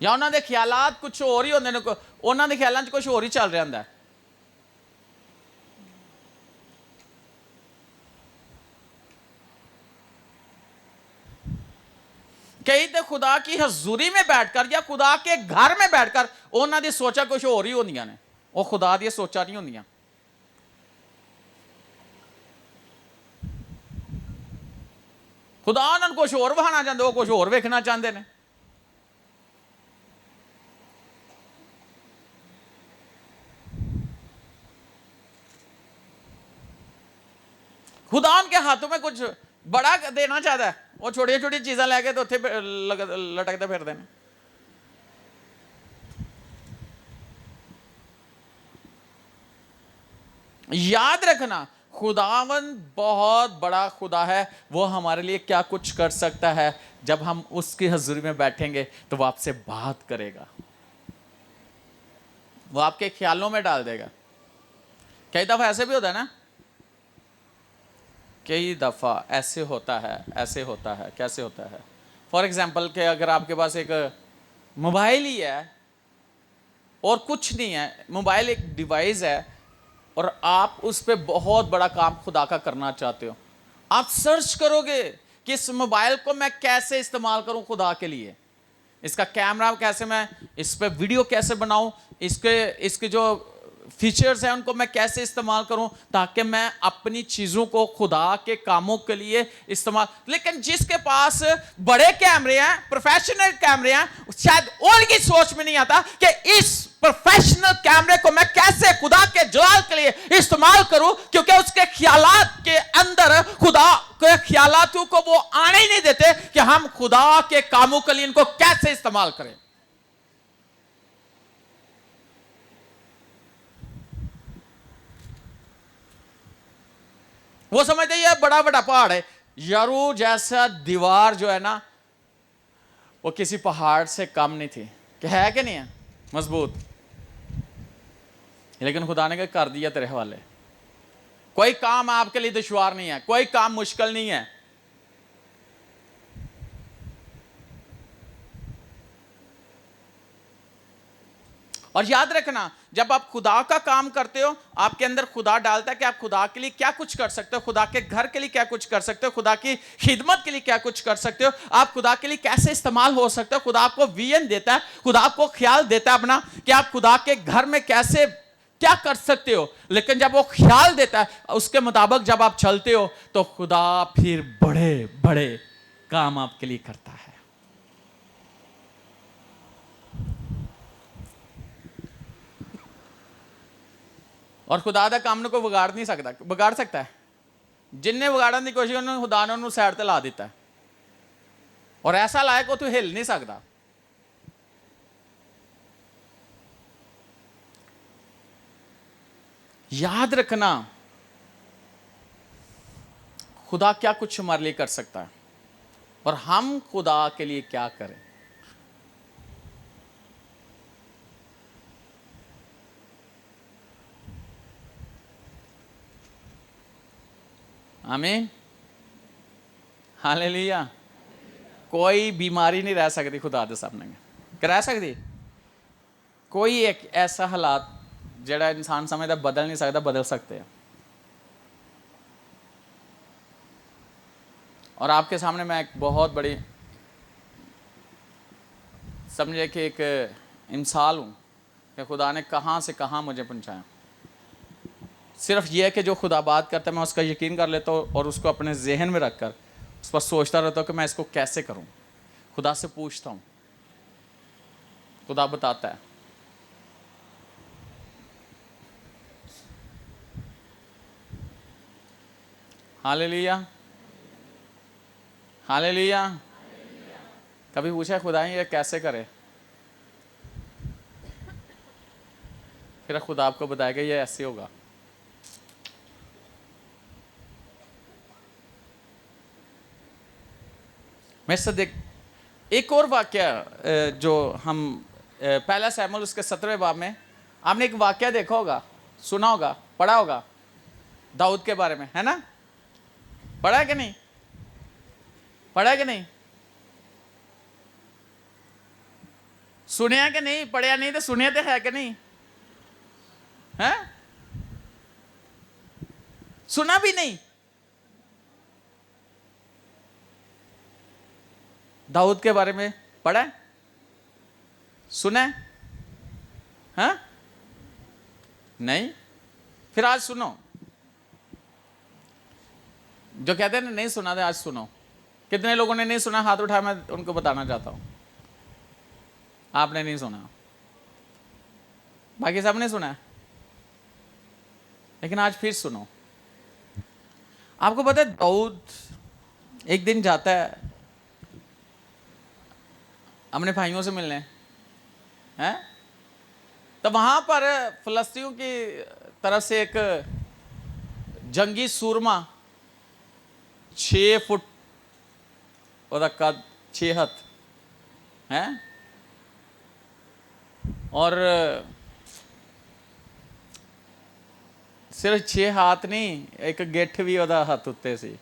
ਜਾਂ ਉਹਨਾਂ ਦੇ ਖਿਆਲਾਤ ਕੁਝ ਹੋਰ ਹੀ ਹੁੰਦੇ ਨੇ, ਉਹਨਾਂ ਦੇ ਖਿਆਲਾਂ 'ਚ ਕੁਝ ਹੋਰ ਹੀ ਚੱਲ ਰਿਹਾ ਹੁੰਦਾ ਹੈ। कई तो खुदा की हजूरी में बैठकर या खुदा के घर में बैठकर उन्होंने सोचा कुछ होर ही होंदियां ने, वो खुदा दी सोचा नहीं होंदियां। खुदा उन्होंने कुछ होर वहाना चाहते, वो कुछ होर वेखना चाहते हैं। खुदा उनके हाथों में कुछ बड़ा देना चाहता है, वो छोटी छोटी चीज़ा लैके तो उत्थे लटकते फिरते हैं। याद रखना खुदावन बहुत बड़ा खुदा है, वो हमारे लिए क्या कुछ कर सकता है। जब हम उसकी हजूरी में बैठेंगे तो वो आपसे बात करेगा, वो आपके ख्यालों में डाल देगा। कई दफा ऐसे भी होता है ना, कई दफ़ा ऐसे होता है, ऐसे होता है, कैसे होता है। फॉर एग्जाम्पल कि अगर आपके पास एक मोबाइल ही है और कुछ नहीं है, मोबाइल एक डिवाइस है और आप उस पर बहुत बड़ा काम खुदा का करना चाहते हो, आप सर्च करोगे कि इस मोबाइल को मैं कैसे इस्तेमाल करूं खुदा के लिए, इसका कैमरा कैसे, मैं इस पर वीडियो कैसे बनाऊं, इसके जो फीचर्स हैं उनको मैं कैसे इस्तेमाल करूं ताकि मैं अपनी चीज़ों को खुदा के कामों के लिए इस्तेमाल। लेकिन जिसके पास बड़े कैमरे हैं, प्रोफेशनल कैमरे हैं, शायद उनकी सोच में नहीं आता कि इस प्रोफेशनल कैमरे को मैं कैसे खुदा के जलाल के लिए इस्तेमाल करूं, क्योंकि उसके ख्यालात के अंदर खुदा के ख्यालातों को वो आने ही नहीं देते कि हम खुदा के कामों के लिए इनको कैसे इस्तेमाल करें। वो समझते ये बड़ा बड़ा पहाड़ है, यारू जैसा दीवार जो है ना वो किसी पहाड़ से कम नहीं थी, क्या है कि नहीं है, मजबूत। लेकिन खुदा ने क्या कर दिया तेरे हवाले। कोई काम आपके लिए दुश्वार नहीं है, कोई काम मुश्किल नहीं है। और याद रखना जब आप खुदा का काम करते हो, आपके अंदर खुदा डालता है कि आप खुदा के लिए क्या कुछ कर सकते हो, खुदा के घर के लिए क्या कुछ कर सकते हो, खुदा की खिदमत के लिए क्या कुछ कर सकते हो, आप खुदा के लिए कैसे इस्तेमाल हो सकते हो। खुदा आपको विजन देता है, खुदा आपको ख्याल देता है अपना कि आप खुदा के घर में कैसे क्या कर सकते हो। लेकिन जब वो ख्याल देता है उसके मुताबिक जब आप चलते हो तो खुदा फिर बड़े बड़े काम आपके लिए करता है। और खुदा का काम को बिगाड़ नहीं सकता, बिगाड़ सकता है जिन्हें बिगाड़ने की कोशिश उन्होंने खुदा ने उन्होंने साइड ते ला दिता है, और ऐसा लाया कि तू हिल नहीं सकता। याद रखना खुदा क्या कुछ हमारे लिए कर सकता है और हम खुदा के लिए क्या करें। आमीन, हालेलुया। कोई बीमारी नहीं रह सकती खुदा दे सामने, रह सकती कोई एक ऐसा हालात जेड़ा इंसान समझदा बदल नहीं सकता, बदल सकते हैं। और आपके सामने मैं एक बहुत बड़ी समझे कि एक इंसाल हूँ कि खुदा ने कहाँ से कहाँ मुझे पहुँचाया। सिर्फ ये है कि जो खुदा बात करता है मैं उसका यकीन कर लेता हूँ और उसको अपने जहन में रख कर उस पर सोचता रहता हूँ कि मैं इसको कैसे करूँ। खुदा से पूछता हूँ, खुदा बताता है। Hallelujah, hallelujah. कभी पूछा है खुदा ये कैसे करे? फिर खुदा आपको बताएगा ये ऐसे होगा। मेरे साथ एक और वाक्य जो हम पहला सैमुएल उसके 17वें बाब में आपने एक वाक्य देखा होगा, सुना होगा, पढ़ा होगा, दाऊद के बारे में, है ना? पढ़ा है कि नहीं? पढ़ा है कि नहीं? सुनिया कि नहीं? पढ़िया नहीं तो सुनिया तो है कि नहीं? है? सुना भी नहीं? दाऊद के बारे में पढ़ा है, सुना है? हाँ? नहीं? फिर आज सुनो। जो कहते हैं ना नहीं सुना था, आज सुनो। कितने लोगों ने नहीं सुना? हाथ उठा, मैं उनको बताना चाहता हूं आपने नहीं सुना, बाकी सब ने सुना, लेकिन आज फिर सुनो। आपको पता है दाऊद एक दिन जाता है अपने भाइयों से मिलने, हैं? तो वहां पर फिलिस्तीनियों की तरफ से एक जंगी सूरमा 6 फुट ਉਹਦਾ कद 6 हाथ है और सिर्फ 6 हाथ नहीं, एक गिठ भी ਉਹਦਾ हथ उत्ते सी,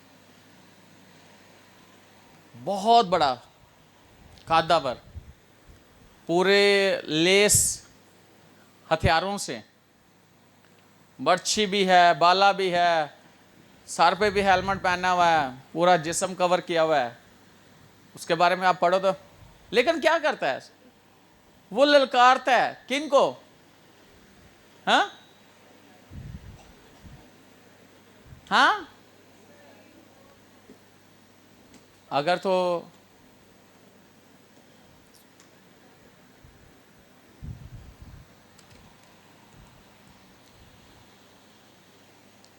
बहुत बड़ा कादा पर, पूरे लेस हथियारों से, बर्छी भी है, बाला भी है, सर पे भी हेलमेट पहना हुआ है, पूरा जिस्म कवर किया हुआ है। उसके बारे में आप पढ़ो तो। लेकिन क्या करता है वो? ललकारता है किन को? हाँ हाँ, अगर तो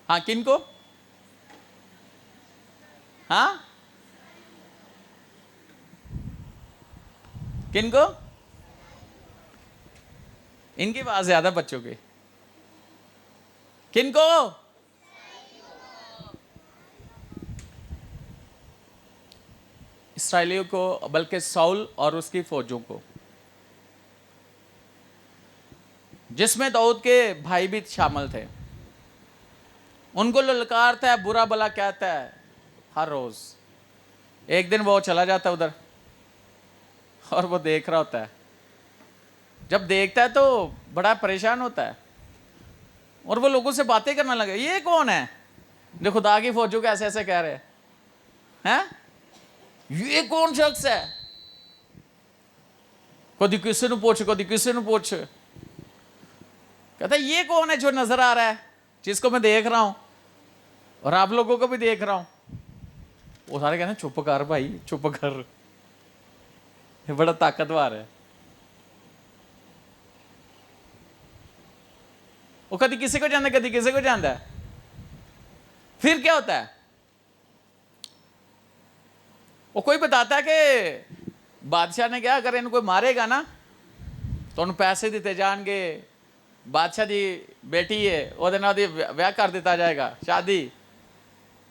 हाँ, किन को? हाँ, किन को? इनकी आवाज ज्यादा बच्चों की। किन को? इस्राएलियों को, बल्कि साउल और उसकी फौजों को, जिसमें दाऊद के भाई भी शामिल थे। उनको ललकारता है, बुरा भला कहता है हर रोज। एक दिन वो चला जाता है उधर और वो देख रहा होता है। जब देखता है तो बड़ा परेशान होता है और वो लोगों से बातें करने लगे, ये कौन है जो खुदा की फौजों को ऐसे ऐसे कह रहे हैं? ये कौन शख्स है? कभी किसी ने पूछ, कभी किसी ने पूछ। कहता है ये कौन है जो नजर आ रहा है, जिसको मैं देख रहा हूं और आप लोगों को भी देख रहा हूं? वो सारे कहते हैं चुप कर भाई, चुप कर, ये बड़ा ताकतवर है। वो कभी किसी को जानता है, कभी किसी को जानता है। फिर क्या होता है? वो कोई बताता है कि बादशाह ने क्या, अगर इनको मारेगा ना तो उन्हें पैसे दिते जाएंगे, बादशाह की बेटी है ਉਹਦੇ ਨਾਲ ਵਿਆਹ कर दिता जाएगा, शादी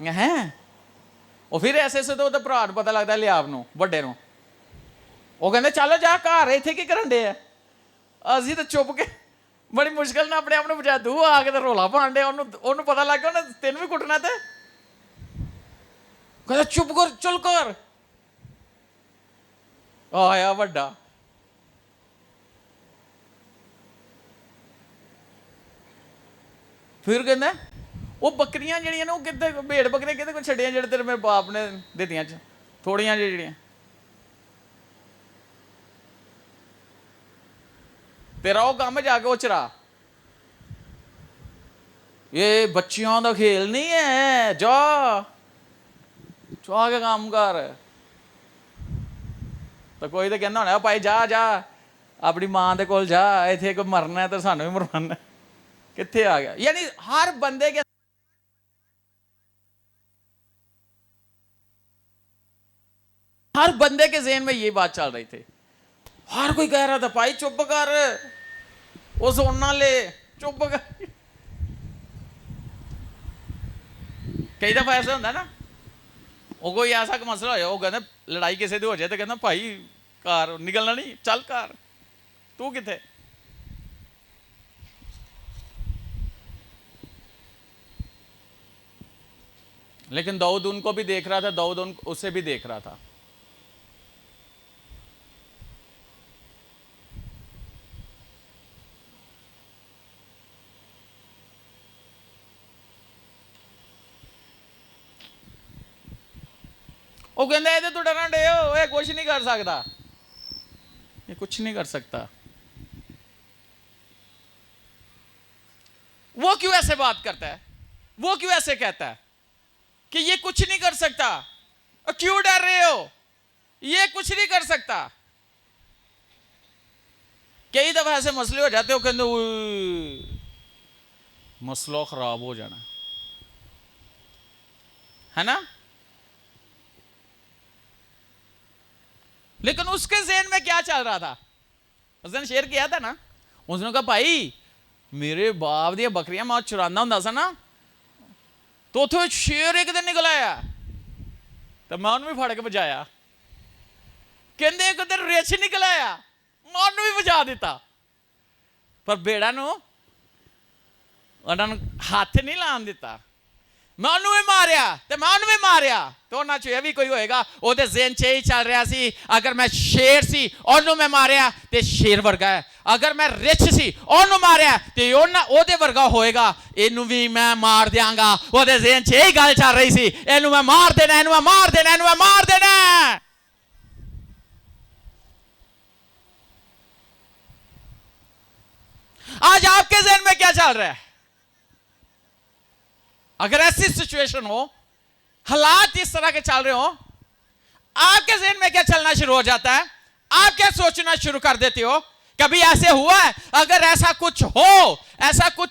है। ਉਹ ਫਿਰ ਐਸੇ ਐਸੇ तो ਭਰਾ ਨੂੰ पता लगता ਲਿਆਵ ਨੂੰ, ਵੱਡੇ ਨੂੰ। ਉਹ ਕਹਿੰਦੇ ਚੱਲ ਜਾ ਘਰ, ਇੱਥੇ ਕੀ ਕਰਨ ਦੇ ਆ? ਅਸੀਂ ਤਾਂ ਚੁੱਪ ਕੇ बड़ी मुश्किल ने अपने आप ਨੂੰ ਬਚਾਇਆ, ਤੂੰ ਆ ਕੇ ਤੇ ਰੋਲਾ ਪਾਣ ਡਿਆ। ਉਹਨੂੰ ਪਤਾ ਲੱਗ ਗਿਆ ਉਹਨੇ ਤੈਨੂੰ ਵੀ ਕੁੱਟਣਾ। ਤੇ ਕਹਿੰਦਾ ਚੁੱਪ ਕਰ, ਚੁੱਲ ਕਰ। ਆਇਆ ਵੱਡਾ, फिर कहना वो बकरियां जड़ियां ने, कितने भेड़ बकरे कितने को छड़ियां जेड़े तेरे मेरे बाप ने दित्तियां थोड़ियां जड़ियां। तेरा वो काम है जाके वो चरा, ये बच्चियों का खेल नहीं है, जा के काम कर। तो कोई तो कहना होना भाई जा जा अपनी मां के कोल जा, इत्थे कोई मरना है तो सानू भी मरवाना है। कित्थे आ गया? यानी हर बंदे के ज़हन में ये बात चल रही थी। हर कोई कह रहा था भाई चुप कर, वो सोना ले, चुप कर। कई दफा ऐसा होता ना, वो कोई ऐसा मसला हो जाए, वो कहते लड़ाई किसी की हो जाए तो कहना भाई घर निकलना नहीं, चल घर, तू किथे। लेकिन दाऊद उनको भी देख रहा था, दाऊद उसे भी देख रहा था। वो कहता है तू डरन डे हो, ये कुछ नहीं कर सकता, ये कुछ नहीं कर सकता। वो क्यों ऐसे बात करता है? वो क्यों ऐसे कहता है कि ये कुछ नहीं कर सकता? क्यों डर रहे हो? ये कुछ नहीं कर सकता। कई दफा ऐसे मसले हो जाते हो, कहते मसला खराब हो जाना है ना। लेकिन उसके ज़हन में क्या चल रहा था? उसने शेयर किया था ना, उसने कहा भाई मेरे बाप दी बकरियां मैं चुराना हुंदा सा ना, तो उतो शेर एक दिन निकल आया तो मैं उन्हें भी फड़ के बजाया। कहते एक दिन रिछ निकल आया, मैं उन्हें भी बजा दिता, पर बेड़ा नूं हाथ नहीं लान दिता। मैं उन्हें भी मारिया तो मैं उन्हें भी मारिया। तो उन्होंने चो भी कोई होएगा ओदे ज़हन च ही चल रहा सी, अगर मैं शेर सी उन्होंने मैं मारिया तो शेर वर्गा है, अगर मैं रिछ सी उन्होंने मारिया तो ओदे वर्गा होएगा, इनू भी मैं मार दियांगा। ओदे ज़हन च यही गल चल रही सी, इनू मैं मार देना, इनू मैं मार देना, इनू मैं मार देना। आज आपके ज़हन में क्या चल रहा है? अगर ऐसी सिचुएशन हो, हालात इस तरह के चल रहे हो, आपके ज़हन में क्या चलना शुरू हो जाता है? आप क्या सोचना शुरू कर देते हो? कभी ऐसे हुआ है? अगर ऐसा कुछ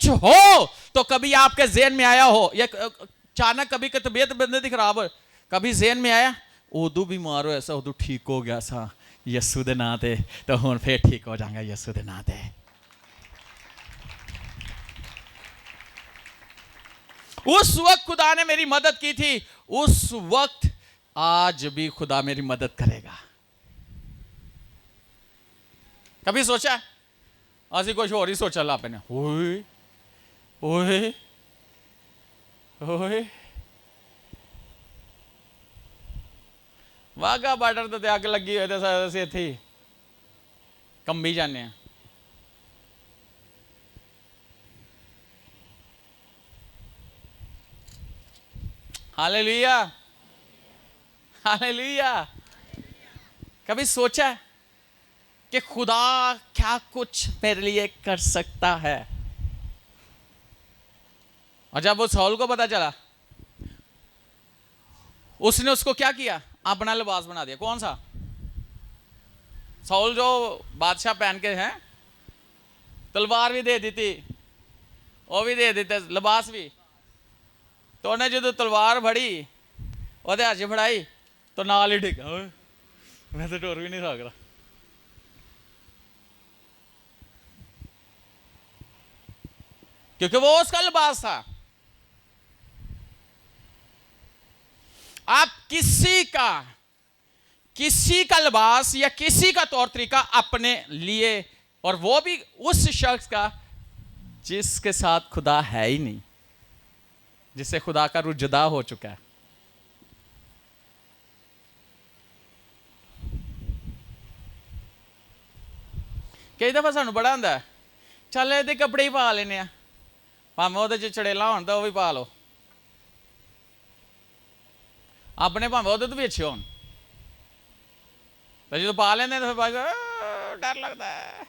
हो तो कभी आपके ज़हन में आया हो, या अचानक कभी की तबीयत बंदे की खराब हो, कभी ज़हन में आया उदू बीमार हो ऐसा, उदू ठीक हो गया सा यस्सू दे नां ते, तो हुण फिर ठीक हो जाएगा यस्सू दे नां ते। उस वक्त खुदा ने मेरी मदद की थी, उस वक्त आज भी खुदा मेरी मदद करेगा। कभी सोचा? असी कुछ और ही सोचा ला पैने, ओए ओए ओए वाघा बार्डर तो अग लगी हुई तो इत्थे कंबी जाने हैं। Hallelujah, hallelujah. कभी सोचा है कि खुदा क्या कुछ मेरे लिए कर सकता है? और जब वो साउल को पता चला, उसने उसको क्या किया? अपना लिबास बना दिया। कौन सा? साउल जो बादशाह पहन के हैं, तलवार भी दे दी थी, वो भी दे देते, लिबास भी। तो उन्हें जो तलवार फड़ी वो हाथ च फड़ाई तो नाल ही डिगा, मैं तो टोर भी नहीं सकता। क्योंकि वो उसका लिबास था। आप किसी का लिबास या किसी का तौर तरीका अपने लिए, और वो भी उस शख्स का जिसके साथ खुदा है ही नहीं, जिससे खुदा का रूह जुदा हो चुका है। कई दफा सानू बड़ा होंदा है, चल ये कपड़े ही पा लेने, भावें वो चड़ेला हो तो भी पा लो, अपने भावें वो तो भी अच्छे हो, तो जो पा लेंगे तो फिर डर लगता है।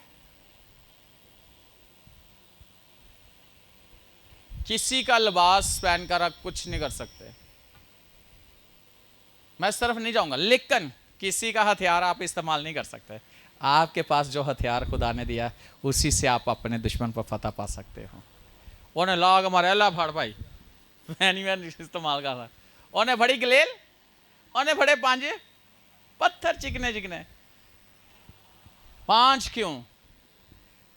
किसी का लिबास पहनकर आप कुछ नहीं कर सकते। मैं इस तरफ नहीं जाऊंगा, लेकिन किसी का हथियार आप इस्तेमाल नहीं कर सकते। आपके पास जो हथियार खुदा ने दिया उसी से आप अपने दुश्मन पर फतह पा सकते हो। उन्हें लाग मारे अल्लाह फाड़ भाई, मैं नहीं इस्तेमाल कर रहा। उन्हें बड़ी गलेल, उन्हें बड़े पांजे पत्थर चिकने चिकने। 5 क्यों?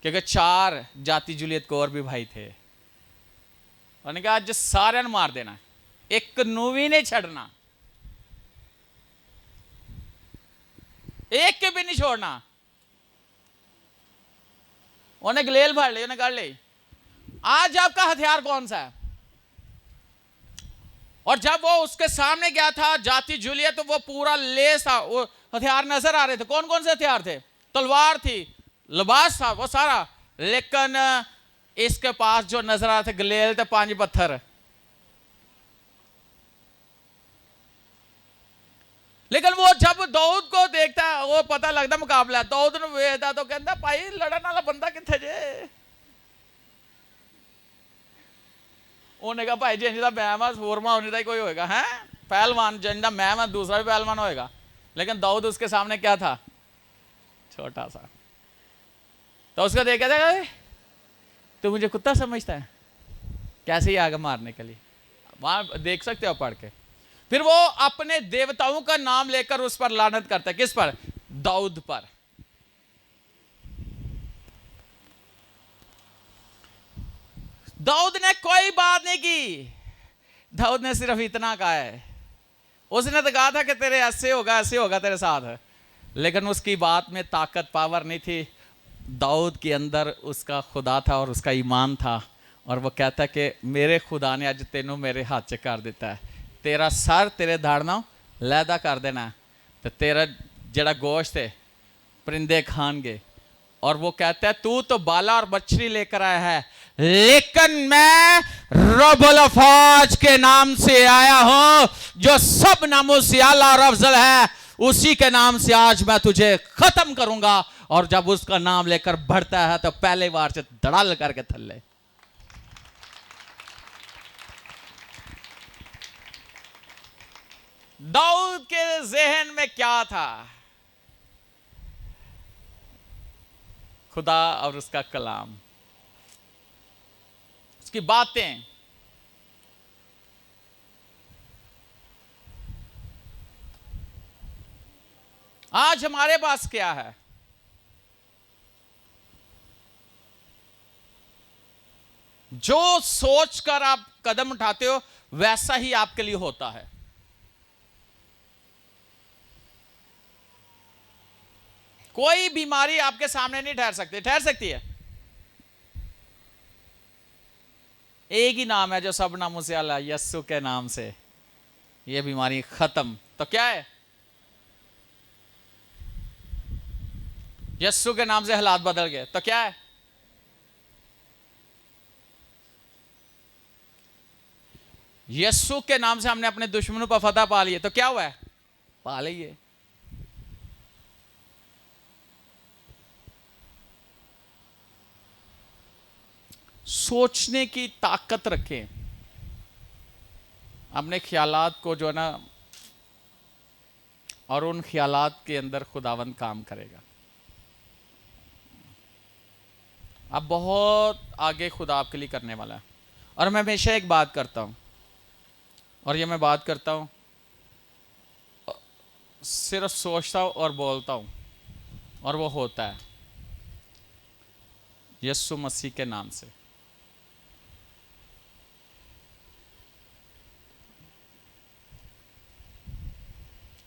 क्योंकि 4 जाति जूलियत को और भी भाई थे। उन्होंने कहा आज सारे मार देना, एक नू भी नहीं छड़ना, एक के भी नहीं छोड़ना। उन्हें गलेल फाड़ ली, उन्हें कर ली। आज आपका हथियार कौन सा है? और जब वो उसके सामने गया था जाति जूलियत, तो वो पूरा लेस था, वो हथियार नजर आ रहे थे। कौन कौन से हथियार थे? तलवार थी, लिबास था, वो सारा। लेकिन इसके पास जो नजर आ रहे थे गलेल थे, 5 पत्थर। लेकिन वो जब दाऊद को देखता है, वो पता लगता मुकाबला दाऊद ने वेखदा तो कहता भाई लड़न वाला बंदा किथे जे। उन्हें कहा भाई जिंदा मैं वा सूरमा होने का कोई होएगा है पहलवान, जिंदा मैं वा दूसरा भी पहलवान होएगा। लेकिन दाऊद उसके सामने क्या था? छोटा सा। तो उसको देखा था, तो मुझे कुत्ता समझता है, कैसे ही आगे मारने के लिए। वहां देख सकते हो पढ़ के। फिर वो अपने देवताओं का नाम लेकर उस पर लानत करता है। किस पर? दाऊद पर। दाऊद ने कोई बात नहीं की, दाऊद ने सिर्फ इतना कहा है। उसने तो कहा था कि तेरे ऐसे होगा तेरे साथ, लेकिन उसकी बात में ताकत पावर नहीं थी। दाऊद के अंदर उसका खुदा था और उसका ईमान था, और वो कहता है कि मेरे खुदा ने अज तेनों मेरे हाथ च कर दिता है, तेरा सर तेरे धाड़ना लैदा कर देना, तो तेरा जड़ा गोश्त है परिंदे खानगे। और वो कहता है तू तो बाला और बछड़ी लेकर आया है, लेकिन मैं रब्बुल अफवाज के नाम से आया हूं, जो सब नामों से आला और अफजल है। उसी के नाम से आज मैं तुझे खत्म करूंगा। और जब उसका नाम लेकर बढ़ता है तो पहले बार से धड़ाल करके थल्ले। दाऊद के जहन में क्या था? खुदा और उसका कलाम, उसकी बातें। आज हमारे पास क्या है? जो सोचकर आप कदम उठाते हो वैसा ही आपके लिए होता है। कोई बीमारी आपके सामने नहीं ठहर सकती। ठहर सकती है? एक ही नाम है जो सब नामों से आला, यस्सु के नाम से ये बीमारी खत्म। तो क्या है? यस्सु के नाम से हालात बदल गए। तो क्या है? यस्सु के नाम से हमने अपने दुश्मनों पर फतह पा लिए। तो क्या हुआ है? पा लिए। सोचने की ताकत रखें अपने ख्यालात को, जो है ना, और उन ख्यालात के अंदर खुदावंद काम करेगा। अब बहुत आगे खुदा आपके लिए करने वाला है। और मैं हमेशा एक बात करता हूं, और ये मैं बात करता हूं सिर्फ सोचता हूं और बोलता हूं, और वो होता है यीशु मसीह के नाम से।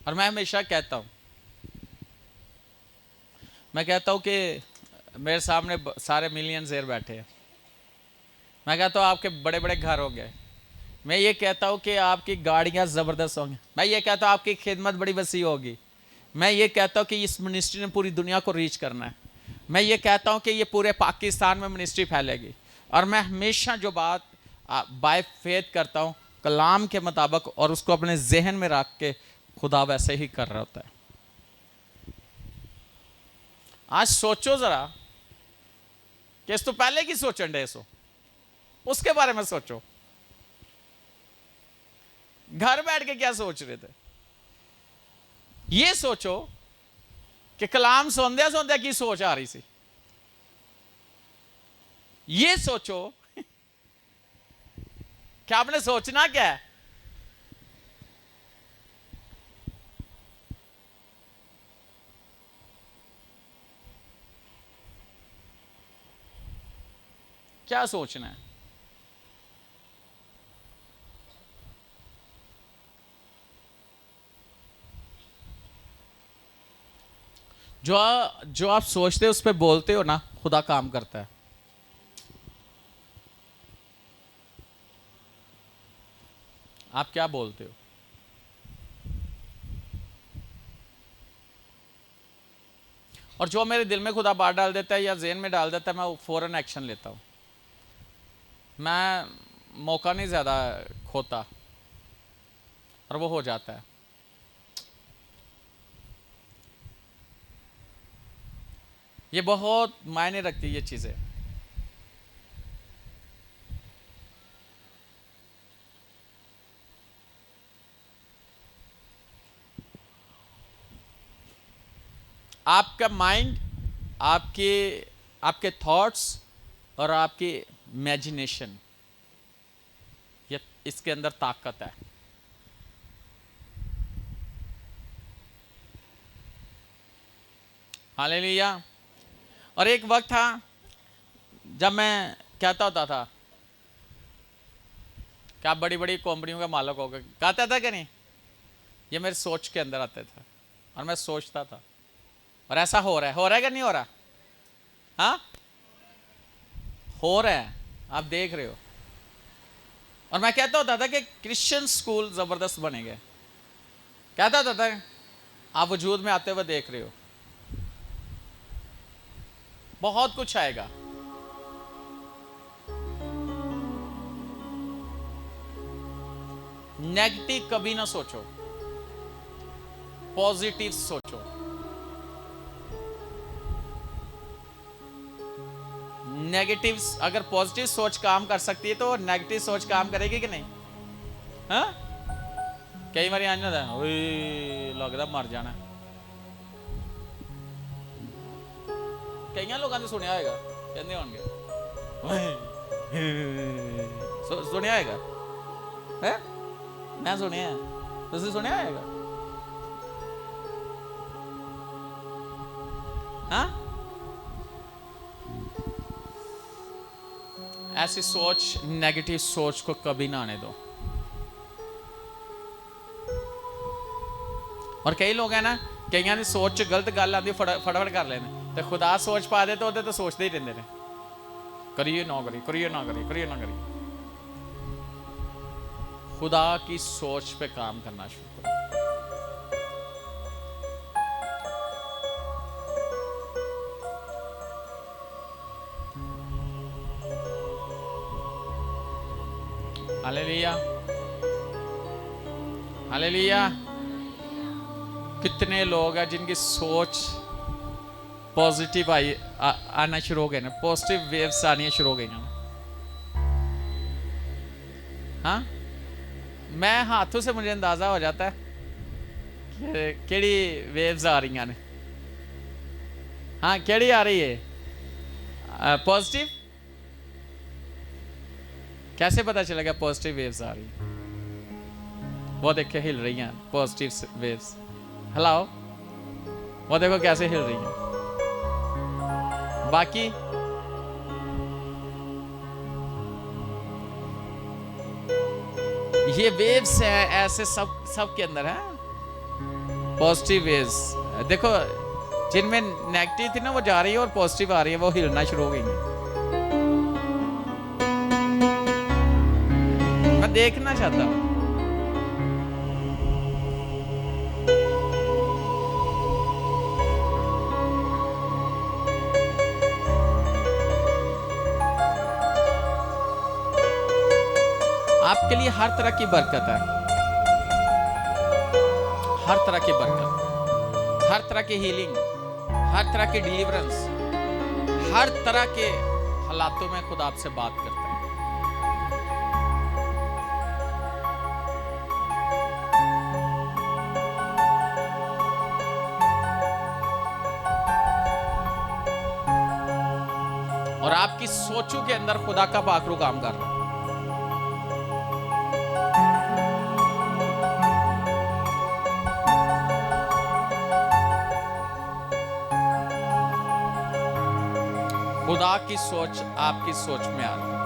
और मैं हमेशा कहता हूं, मैं कहता हूं कि मेरे सामने सारे मिलियनसेयर बैठे हैं। मैं कहता हूं आपके बड़े बड़े घर हो गए। मैं ये कहता हूं कि आपकी गाड़ियां ज़बरदस्त होंगी। मैं ये कहता हूं आपकी खिदमत बड़ी वसी होगी। मैं ये कहता हूं कि इस मिनिस्ट्री ने पूरी दुनिया को रीच करना है। मैं ये कहता हूं कि ये पूरे पाकिस्तान में मिनिस्ट्री फैलेगी। और मैं हमेशा जो बात बाय फेथ करता हूं कलाम के मुताबिक, और उसको अपने जहन में रख के खुदा वैसे ही कर रहा होता है। आज सोचो जरा कि इस तो पहले की सोचन डे सो उसके बारे में सोचो। घर बैठ के क्या सोच रहे थे? ये सोचो कि कलाम सुनदे सुनदे की सोच आ रही सी। ये सोचो कि आपने सोचना क्या है। क्या सोचना है? जो आप सोचते हो उस पर बोलते हो ना, खुदा काम करता है। आप क्या बोलते हो? और जो मेरे दिल में खुदा बात डाल देता है या ज़हन में डाल देता है, मैं फौरन एक्शन लेता हूं। मैं मौका नहीं ज़्यादा खोता और वो हो जाता है। ये बहुत मायने रखती है ये चीज़ें। आपका माइंड, आपके आपके थॉट्स और आपकी इमेजिनेशन, ये इसके अंदर ताकत है। हालेलुया। और एक वक्त था जब मैं कहता होता था कि आप बड़ी बड़ी कंपनियों का मालिक हो गए, कहता था कि नहीं? ये मेरे सोच के अंदर आते थे और मैं सोचता था, और ऐसा हो रहा है कि नहीं हो रहा? हाँ, हो रहा है, आप देख रहे हो। और मैं कहता होता था कि क्रिश्चियन स्कूल जबरदस्त बनेंगे। कहता होता था, आप वजूद में आते हुए देख रहे हो, बहुत कुछ आएगा। नेगेटिव कभी ना सोचो, पॉजिटिव सोचो। नेगेटिव, अगर पॉजिटिव सोच काम कर सकती है तो नेगेटिव सोच काम करेगी कि नहीं? हाँ, कई बार आना लगता मर जाना। कई लोगों ने सुनिया होगा, कहते होंगे सुनिया होगा है? मैं सुनिया, तुसी सुनिया होगा? हाँ, ऐसी सोच, नेगेटिव सोच को कभी ना आने दो। और कई लोग हैं ना, कई की सोच गलत गल आती फटाफट कर लेने, तो खुदा सोच पा दे तो सोचते ही रहते हैं, करिए ना करिए, करिए ना करिए, करिए ना करिए। खुदा की सोच पे काम करना शुरू करो। Hallelujah, hallelujah. कितने लोग हैं जिनकी सोच पॉजिटिव आना शुरू हो गए ना, पॉजिटिव वेव्स आनी शुरू हो गई ना। हाँ, मैं हाथों से मुझे अंदाजा हो जाता है कि केड़ी वेव्स आ रही हैं। हाँ, केड़ी आ रही है? पॉजिटिव। कैसे पता चलेगा पॉजिटिव वेव्स आ रही है? वो देखिए हिल रही हैं पॉजिटिव वेव्स, हिलाओ, वो देखो कैसे हिल रही हैं। बाकी ये वेव्स है ऐसे सब के अंदर है पॉजिटिव वेव्स। देखो, जिनमें नेगेटिव थी ना वो जा रही है और पॉजिटिव आ रही है, वो हिलना शुरू हो गई है। मैं देखना चाहता हूं। आपके लिए हर तरह की बरकत है, हर तरह की बरकत, हर तरह की हीलिंग, हर तरह की डिलीवरेंस, हर तरह के हालातों में खुदा आपसे बात करता है। आपकी सोचों के अंदर खुदा का पाखरू काम कर रहा है। खुदा की सोच आपकी सोच में आ रही है।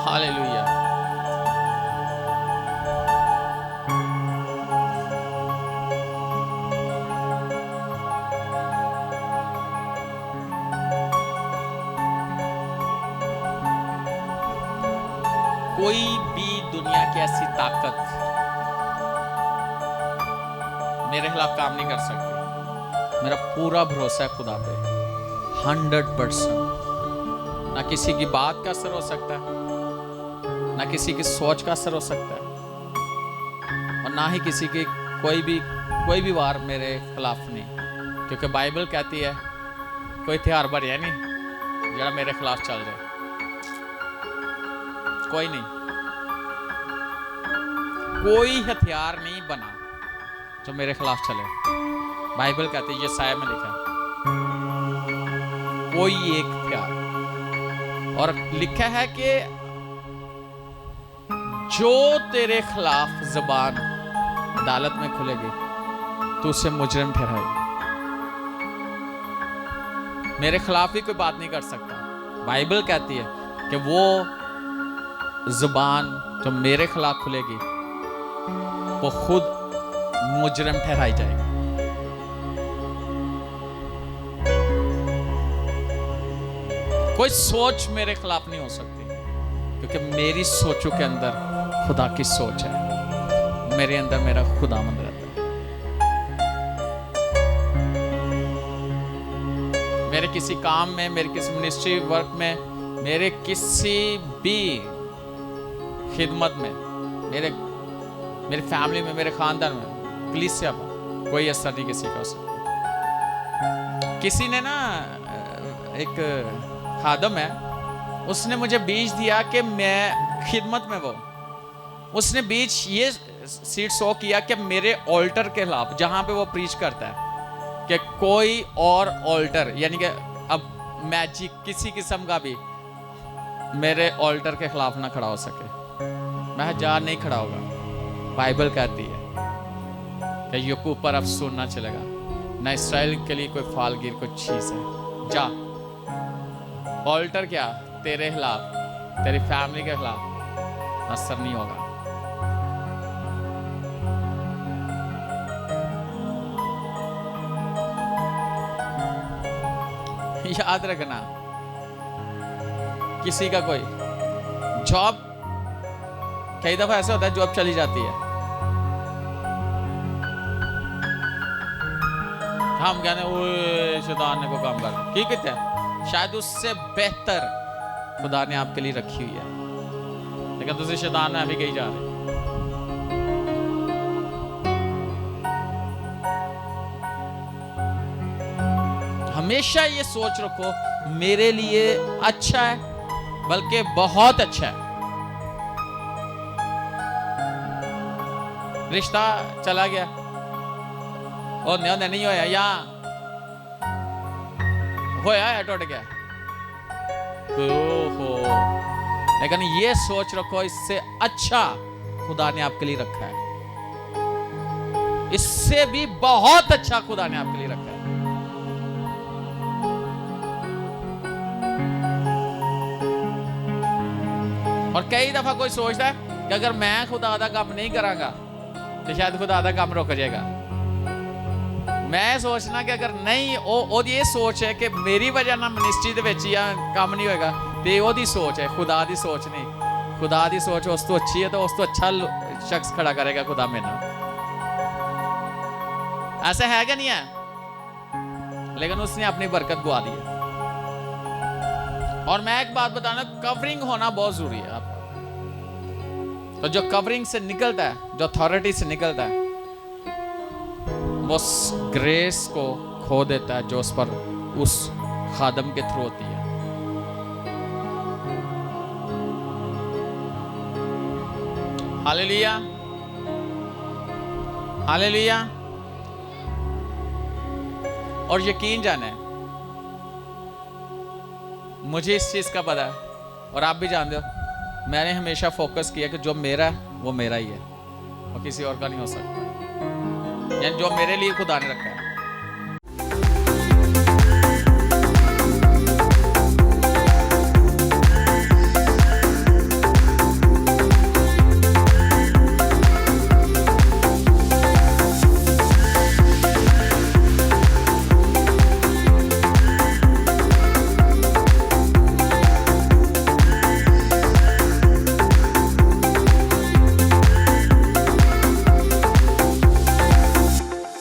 हालेलुया। कोई भी दुनिया की ऐसी ताकत मेरे खिलाफ काम नहीं कर सकती। मेरा पूरा भरोसा है खुदा पे, 100%। ना किसी की बात का असर हो सकता है, ना किसी की सोच का असर हो सकता है, और ना ही किसी की कोई भी वार मेरे खिलाफ नहीं, क्योंकि बाइबल कहती है कोई हथियार बढ़िया नहीं जरा मेरे खिलाफ चल जाए। कोई नहीं, कोई हथियार नहीं बना जो मेरे खिलाफ चले। बाइबल कहती है, यशायाह में लिखा है कोई एक हथियार, और लिखा है कि जो तेरे खिलाफ जबान अदालत में खुलेगी तो उसे मुजरिम ठहराएगी। मेरे खिलाफ भी कोई बात नहीं कर सकता। बाइबल कहती है कि वो जुबान जो मेरे खिलाफ खुलेगी वो खुद मुजरिम ठहराई जाएगी। कोई सोच मेरे खिलाफ नहीं हो सकती, क्योंकि मेरी सोचों के अंदर खुदा की सोच है। मेरे अंदर मेरा खुदावंद रहता है। मेरे किसी काम में, मेरे किसी मिनिस्ट्री वर्क में, मेरे किसी भी खिदमत में, मेरे फैमिली में, मेरे खानदान में, कलीसिया पर कोई असर नहीं किसी का हो सकता। किसी ने ना, एक खादम है, उसने मुझे बीज दिया कि मैं खिदमत में उसने बीज ये सीड सो किया कि मेरे ऑल्टर के खिलाफ, जहां पे वो प्रीच करता है कि कोई और ऑल्टर, यानी कि अब मैजिक किसी किस्म का भी मेरे ऑल्टर के खिलाफ ना खड़ा हो सके। मैं जा नहीं खड़ा होगा। बाइबल कहती है कि याकूब पर अब सुनना चलेगा, ना इसराइल के लिए कोई फालगीर कोई चीज है। जा, ऑल्टर क्या तेरे खिलाफ, तेरी फैमिली के खिलाफ असर नहीं होगा। याद रखना, किसी का कोई जॉब, कई दफा ऐसा होता है जॉब चली जाती है, हम कहते हैं शैतान ने को काम कर, ठीक है, शायद उससे बेहतर खुदा ने आपके लिए रखी हुई है, लेकिन दूसरे शैतान में अभी कहीं जा रहे। हमेशा ये सोच रखो मेरे लिए अच्छा है, बल्कि बहुत अच्छा है। रिश्ता चला गया और नहीं होया, या होया है टूट गया, ओहो, लेकिन ये सोच रखो इससे अच्छा खुदा ने आपके लिए रखा है, इससे भी बहुत अच्छा खुदा ने आपके लिए रखा है। और कई दफा कोई सोचता है कि अगर मैं खुदा दा काम नहीं करांगा तो शायद खुदा दा काम रुक जाएगा। मैं सोचना कि अगर नहीं, ओ ये सोच है कि मेरी वजह ना मिनिस्ट्री दे विच या काम नहीं होएगा, ते ओदी सोच है, खुदा दी सोच नहीं। खुदा दी सोच उस तो अच्छी है तो उस तो अच्छा शख्स खड़ा करेगा खुदा में ना। ऐसा है कि नहीं है? लेकिन उसने अपनी बरकत गुआ दी है। और मैं एक बात बताना, कवरिंग होना बहुत जरूरी है आपका। तो जो कवरिंग से निकलता है, जो अथॉरिटी से निकलता है, वो ग्रेस को खो देता है जो उस पर उस खादम के थ्रू होती है। हालेलुया। हालेलुया। और यकीन जाने, मुझे इस चीज का पता है और आप भी जानते हो, मैंने हमेशा फोकस किया कि जो मेरा है वो मेरा ही है और किसी और का नहीं हो सकता, यानी जो मेरे लिए खुदा ने रखा है